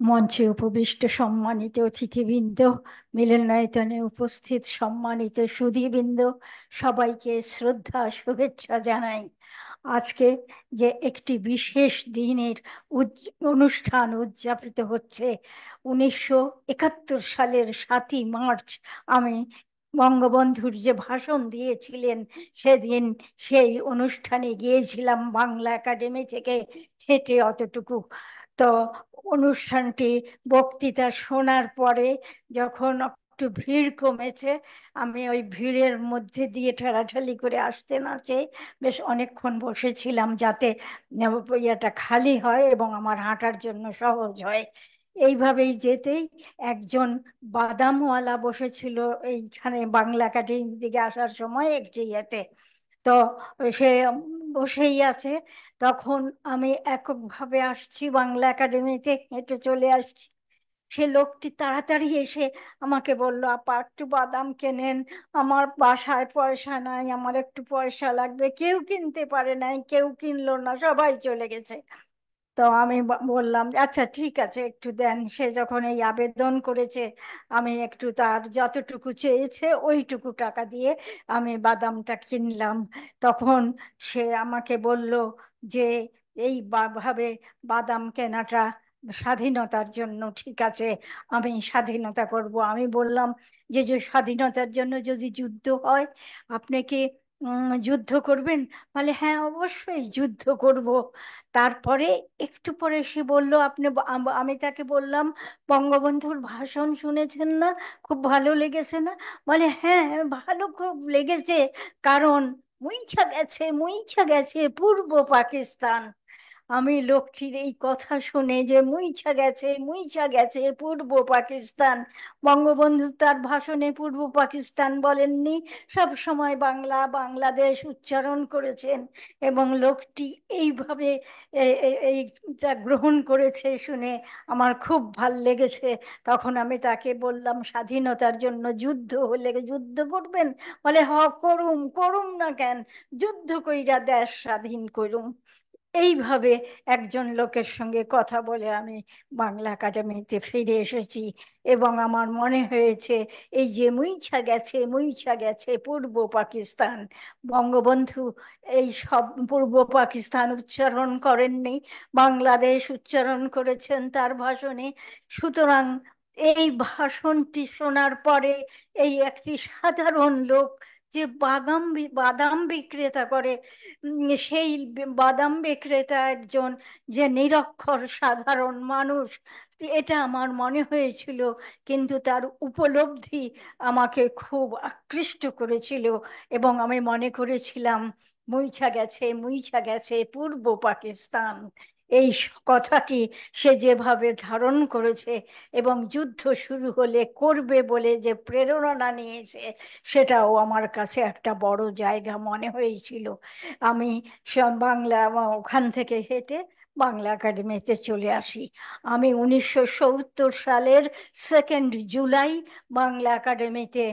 [SPEAKER 5] মঞ্চে উপবিষ্ট সম্মানিত অতিথিবৃন্দ, মিলনায়তনে উপস্থিত সম্মানিত সুধীবৃন্দ, সবাইকে শ্রদ্ধা শুভেচ্ছা জানাই। আজকে যে একটি বিশেষ দিনের অনুষ্ঠান উদযাপিত হচ্ছে, 1971 সালের 7ই মার্চ আমি বঙ্গবন্ধুর যে ভাষণ দিয়েছিলেন সেদিন সেই অনুষ্ঠানে গিয়েছিলাম বাংলা একাডেমি থেকে হেঁটে অতটুকু। তো অনুষ্ঠানটি বক্তৃতা শোনার পরে যখন একটু ভিড় কমেছে, আমি ওই ভিড়ের মধ্যে দিয়ে ঠেলাঠেলি করে আসতে না চেয়ে বেশ অনেকক্ষণ বসেছিলাম, যাতে ইয়েটা খালি হয় এবং আমার হাঁটার জন্য সহজ হয়। এইভাবেই যেতেই একজন বাদামওয়ালা বসেছিল এইখানে বাংলা একাডেমির দিকে আসার সময় একটি ইয়েতে। তো সে বসেই আছে। তখন আমি এককভাবে আসছি, বাংলা একাডেমিতে হেঁটে চলে আসছি। সে লোকটি তাড়াতাড়ি এসে আমাকে বলল, আপা একটু বাদাম কেনেন, আমার বাসায় পয়সা নাই, আমার একটু পয়সা লাগবে। কেউ কিনতে পারে নাই, কেউ কিনলো না, সবাই চলে গেছে। তো আমি বললাম, আচ্ছা ঠিক আছে একটু দেন। সে যখন এই আবেদন করেছে, আমি একটু তার যতটুকু চেয়েছে ওইটুকু টাকা দিয়ে আমি বাদামটা কিনলাম। তখন সে আমাকে বলল যে এই ভাবে বাদাম কেনাটা স্বাধীনতার জন্য ঠিক আছে, আমি স্বাধীনতা করব। আমি বললাম যে যে স্বাধীনতার জন্য যদি যুদ্ধ হয়, আপনি কি যুদ্ধ করবেন? বলে হ্যাঁ অবশ্যই যুদ্ধ করব। তারপরে একটু পরে সে বলল, আপনি আমি তাকে বললাম, বঙ্গবন্ধুর ভাষণ শুনেছেন না? খুব ভালো লেগেছে না? বলে হ্যাঁ ভালো খুব লেগেছে, কারণ মুইছা গেছে, মুইছা গেছে পূর্ব পাকিস্তান। আমি লোকটির এই কথা শুনে, যে মুইছা গেছে, মুইছা গেছে পূর্ব পাকিস্তান, বঙ্গবন্ধু তার ভাষণে পূর্ব পাকিস্তান বলেননি, সব সময় বাংলা, বাংলাদেশ উচ্চারণ করেছেন। এবং লোকটি এইভাবে এইটা গ্রহণ করেছে শুনে আমার খুব ভাল লেগেছে। তখন আমি তাকে বললাম, স্বাধীনতার জন্য যুদ্ধ হলে যুদ্ধ করবেন? বলে হ করুম, করুম না কেন, যুদ্ধ কইরা দেশ স্বাধীন করুম। এইভাবে একজন লোকের সঙ্গে কথা বলে আমি বাংলা একাডেমিতে ফিরে এসেছি। এবং আমার মনে হয়েছে, এই যে মুইছা গেছে, মুইছা গেছে পূর্ব পাকিস্তান, বঙ্গবন্ধু এই সব পূর্ব পাকিস্তান উচ্চারণ করেননি, বাংলাদেশ উচ্চারণ করেছেন তার ভাষণে। সুতরাং এই ভাষণটি শোনার পরে এই একটি সাধারণ লোক যে বাদাম বিক্রেতা করে, সেই বাদাম বিক্রেতা একজন যে নিরক্ষর সাধারণ মানুষ, এটা আমার মনে হয়েছিল। কিন্তু তার উপলব্ধি আমাকে খুব আকৃষ্ট করেছিল, এবং আমি মনে করেছিলাম মুইছা গেছে, মুইছা গেছে পূর্ব পাকিস্তান। এই কথাটি সে যেভাবে ধারণ করেছে এবং যুদ্ধ শুরু হলে করবে বলে যে প্রেরণা নিয়েছে, সেটাও আমার কাছে একটা বড় জায়গা মনে হয়েছিল। আমি সব বাংলা ওখান থেকে হেঁটে বাংলা একাডেমিতে চলে আসি। আমি 1970 সালের 2 জুলাই বাংলা একাডেমিতে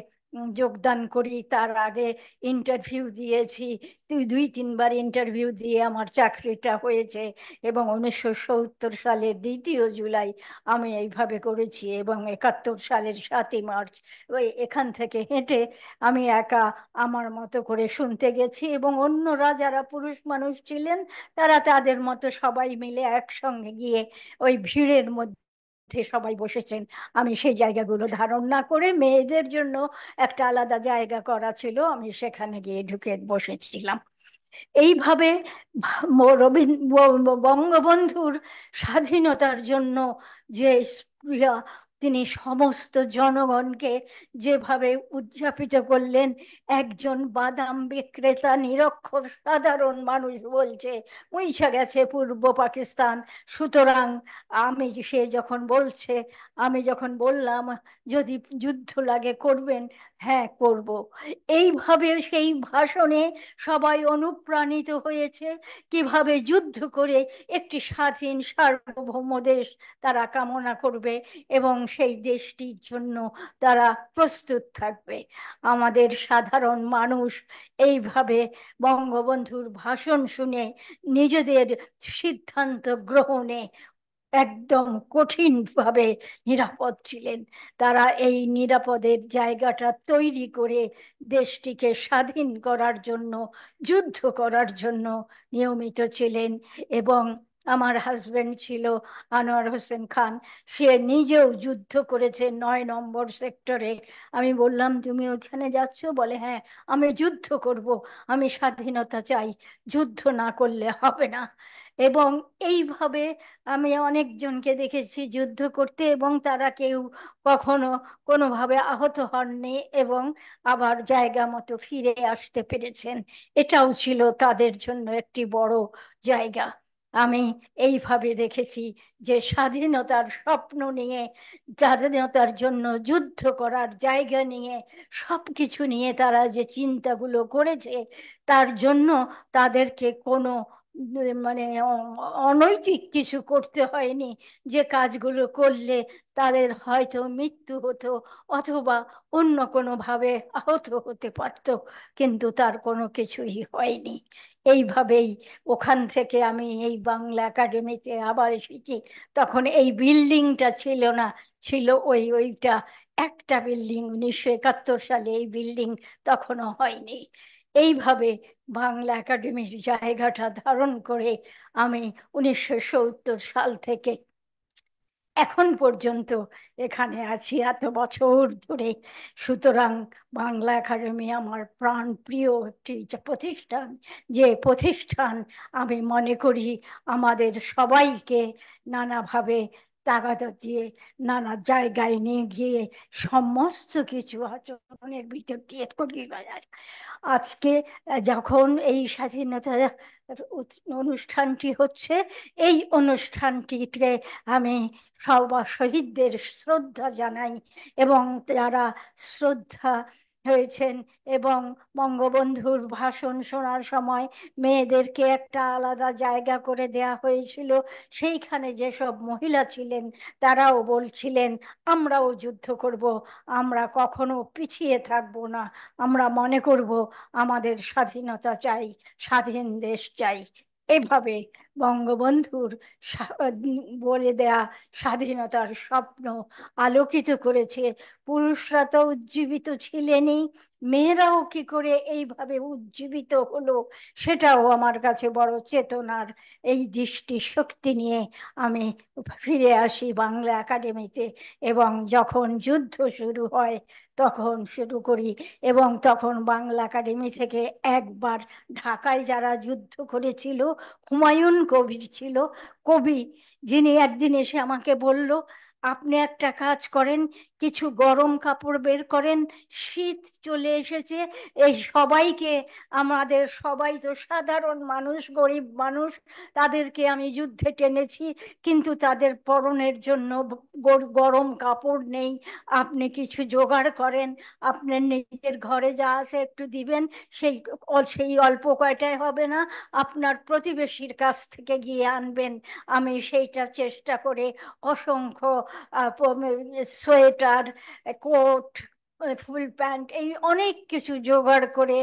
[SPEAKER 5] যোগদান করি। তার আগে ইন্টারভিউ দিয়েছি, 2-3বার ইন্টারভিউ দিয়ে আমার চাকরিটা হয়েছে। এবং 1970 সালের 2 জুলাই আমি এইভাবে করেছি। এবং 71 সালের 7ই মার্চ ওই এখান থেকে হেঁটে আমি একা আমার মতো করে শুনতে গেছি, এবং অন্যরা যারা পুরুষ মানুষ ছিলেন তারা তাদের মতো সবাই মিলে একসঙ্গে গিয়ে ওই ভিড়ের মধ্যে মধ্যে সবাই বসেছেন, আমি সেই জায়গাগুলো ধারণ না করে মেয়েদের জন্য একটা আলাদা জায়গা করা ছিল, আমি সেখানে গিয়ে ঢুকে বসেছিলাম। এইভাবে বঙ্গবন্ধুর স্বাধীনতার জন্য যে স্পৃহা, তিনি সমস্ত জনগণকে যেভাবে উদযাপিত করলেন। একজন বাদাম বিক্রেতা নিরক্ষর সাধারণ মানুষ বলছে মুইছা গেছে পূর্ব পাকিস্তান, সুতরাং সে যখন বলছে, আমি যখন বললাম যদি যুদ্ধ লাগে করবেন, হ্যাঁ করব, এইভাবে সেই ভাষণে সবাই অনুপ্রাণিত হয়েছে কিভাবে যুদ্ধ করে একটি স্বাধীন সার্বভৌম দেশ তারা কামনা করবে এবং সেই দেশটির জন্য তারা প্রস্তুত থাকবে। আমাদের সাধারণ মানুষ এইভাবে বঙ্গবন্ধুর ভাষণ শুনে নিজেদের সিদ্ধান্ত গ্রহণে একদম কঠিনভাবে নিরাপদ ছিলেন। তারা এই নিরাপদের জায়গাটা তৈরি করে দেশটিকে স্বাধীন করার জন্য, যুদ্ধ করার জন্য নিয়মিত ছিলেন। এবং আমার হাজবেন্ড ছিল আনোয়ার হোসেন খান, সে নিজেও যুদ্ধ করেছে 9 নম্বর সেক্টরে। আমি বললাম তুমি ওখানে যাচ্ছ? বলে হ্যাঁ, আমি যুদ্ধ করব, আমি স্বাধীনতা চাই, যুদ্ধ না করলে হবে না। এবং এইভাবে আমি অনেকজনকে দেখেছি যুদ্ধ করতে এবং তারা কেউ কখনো কোনোভাবে আহত হননি এবং আবার জায়গা মতো ফিরে আসতে পেরেছেন। এটাও ছিল তাদের জন্য একটি বড় জায়গা। আমি এইভাবে দেখেছি যে স্বাধীনতার স্বপ্ন নিয়ে, স্বাধীনতার জন্য যুদ্ধ করার জায়গা নিয়ে, সবকিছু নিয়ে তারা যে চিন্তাগুলো করেছে, তার জন্য তাদেরকে কোনো মানে অনৈতিক কিছু করতে হয়নি। যে কাজগুলো করলে তাদের হয়তো মৃত্যু হতো অথবা অন্য কোনোভাবে আহত হতে পারতো, কিন্তু তার কোনো কিছুই হয়নি। এইভাবেই ওখান থেকে আমি এই বাংলা একাডেমিতে আবার এসেছি। তখন এই বিল্ডিংটা ছিল না, ছিল ওইটা একটা বিল্ডিং, 1971 সালে এই বিল্ডিং তখনও হয়নি। এইভাবে বাংলা একাডেমির জায়গাটা ধারণ করে আমি 1970 সাল থেকে এখন পর্যন্ত এখানে আছি, এত বছর ধরে। সুতরাং বাংলা একাডেমি আমার প্রাণ প্রিয় একটি প্রতিষ্ঠান, যে প্রতিষ্ঠান আমি মনে করি আমাদের সবাইকে নানাভাবে তাগাদা দিয়ে নানা জায়গায় নিয়ে গিয়ে সমস্ত কিছু আচরণের ভিতর দিয়ে করিয়ে বেড়ায়। আজকে যখন এই স্বাধীনতা অনুষ্ঠানটি হচ্ছে, এই অনুষ্ঠানটিতে আমি সব শহীদদের শ্রদ্ধা জানাই এবং যারা শ্রদ্ধা হয়েছেন, এবং বঙ্গবন্ধুর ভাষণ শোনার সময় মেয়েদেরকে একটা আলাদা জায়গা করে দেয়া হয়েছিল। সেইখানে যেসব মহিলা ছিলেন তারাও বলছিলেন আমরাও যুদ্ধ করব, আমরা কখনো পিছিয়ে থাকব না, আমরা মনে করব আমাদের স্বাধীনতা চাই, স্বাধীন দেশ চাই। এভাবে বঙ্গবন্ধুর বলে দেয়া স্বাধীনতার স্বপ্ন আলোকিত করেছে। পুরুষরা তো উজ্জীবিত ছিলেনই, মেয়েরাও কি করে এইভাবে উজ্জীবিত হলো সেটাও আমার কাছে বড় চেতনার। এই দৃষ্টি শক্তি নিয়ে আমি ফিরে আসি বাংলা একাডেমিতে, এবং যখন যুদ্ধ শুরু হয় তখন শুরু করি। এবং তখন বাংলা একাডেমি থেকে একবার ঢাকায় যারা যুদ্ধ করেছিল, হুমায়ুন কবির ছিল কবি, যিনি একদিন এসে আমাকে বলল আপনি একটা কাজ করেন, কিছু গরম কাপড় বের করেন, শীত চলে এসেছে, এই সবাইকে, আমাদের সবাই তো সাধারণ মানুষ, গরিব মানুষ, তাদেরকে আমি যুদ্ধে টেনেছি কিন্তু তাদের পরনের জন্য গরম কাপড় নেই, আপনি কিছু জোগাড় করেন, আপনার নিজের ঘরে যা আছে একটু দিবেন, সেই সেই অল্প কয়টায় হবে না, আপনার প্রতিবেশীর কাছ থেকে গিয়ে আনবেন। আমি সেইটা চেষ্টা করে অসংখ্য সোয়েটার, কোট, ফুল প্যান্ট, এই অনেক কিছু জোগাড় করে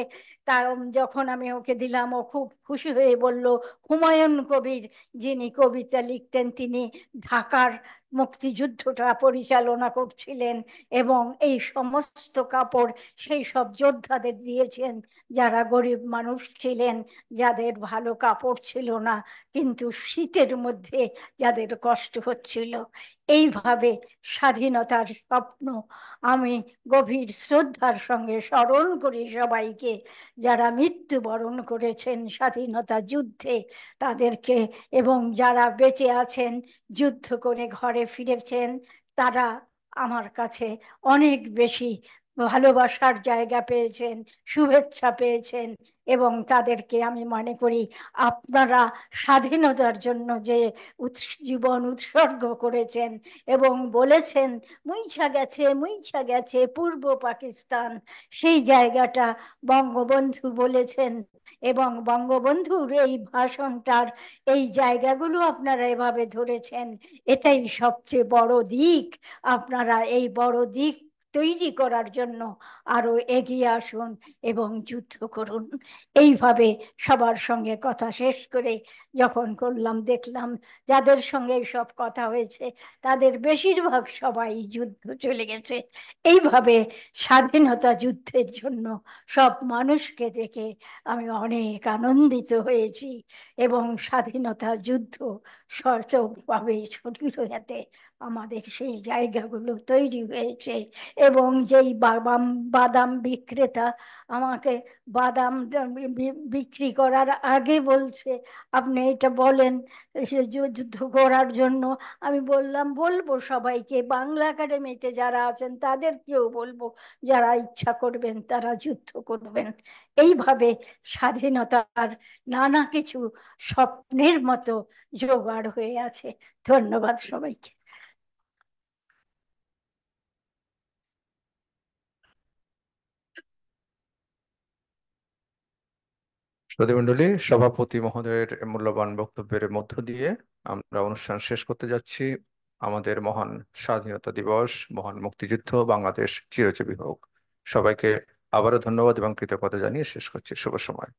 [SPEAKER 5] তার যখন আমি ওকে দিলাম, ও খুব খুশি হয়ে বলল হুমায়ুন কবির যিনি কবিতা লিখতেন তিনি ঢাকার মুক্তিযুদ্ধটা পরিচালনা করছিলেন এবং এই সমস্ত কাপড় সেই সব যোদ্ধাদের দিয়েছেন যারা গরিব মানুষ ছিলেন, যাদের ভালো কাপড় ছিল না, কিন্তু শীতের মধ্যে যাদের কষ্ট হচ্ছিল। এইভাবে স্বাধীনতার স্বপ্ন আমি গভীর শ্রদ্ধার সঙ্গে স্মরণ করি সবাইকে, যারা মৃত্যুবরণ করেছেন স্বাধীনতা যুদ্ধে তাদেরকে, এবং যারা বেঁচে আছেন, যুদ্ধ করে ঘরে ফিরেছেন, তারা আমার কাছে অনেক বেশি ভালোবাসার জায়গা পেয়েছেন, শুভেচ্ছা পেয়েছেন। এবং তাদেরকে আমি মনে করি আপনারা স্বাধীনতার জন্য যে জীবন উৎসর্গ করেছেন এবং বলেছেন মুইছা গেছে পূর্ব পাকিস্তান, সেই জায়গাটা বঙ্গবন্ধু বলেছেন। এবং বঙ্গবন্ধুর এই ভাষণটার এই জায়গাগুলো আপনারা এভাবে ধরেছেন, এটাই সবচেয়ে বড় দিক। আপনারা এই বড় দিক তৈরি করার জন্য আরো এগিয়ে আসুন এবং যুদ্ধ করুন। এইভাবে সবার সঙ্গে কথা শেষ করে যখন করলাম, দেখলাম যাদের সঙ্গে সব কথা হয়েছে তাদের বেশিরভাগ সবাই যুদ্ধ চলে গেছে। এইভাবে স্বাধীনতা যুদ্ধের জন্য সব মানুষকে দেখে আমি অনেক আনন্দিত হয়েছি এবং স্বাধীনতা যুদ্ধ সচলভাবে শুরু হতে আমাদের সেই জায়গাগুলো তৈরি হয়েছে। এবং যেই বাদাম বাদাম বিক্রেতা আমাকে বাদাম বিক্রি করার আগে বলছে, আপনি এটা বলেন সে যুদ্ধ করার জন্য। আমি বললাম বলবো সবাইকে, বাংলা একাডেমিতে যারা আছেন তাদেরকেও বলবো, যারা ইচ্ছা করবেন তারা যুদ্ধ করবেন। এইভাবে স্বাধীনতার নানা কিছু স্বপ্নের মতো জোগাড় হয়ে আছে। ধন্যবাদ সবাইকে।
[SPEAKER 1] সুধীমণ্ডলী, সভাপতি মহোদয়ের মূল্যবান বক্তব্যের মধ্য দিয়ে আমরা অনুষ্ঠান শেষ করতে যাচ্ছি। আমাদের মহান স্বাধীনতা দিবস, মহান মুক্তিযুদ্ধ, বাংলাদেশ চিরজীবী হোক। সবাইকে আবারও ধন্যবাদ এবং কৃতজ্ঞতা জানিয়ে শেষ করছি। শুভ সময়।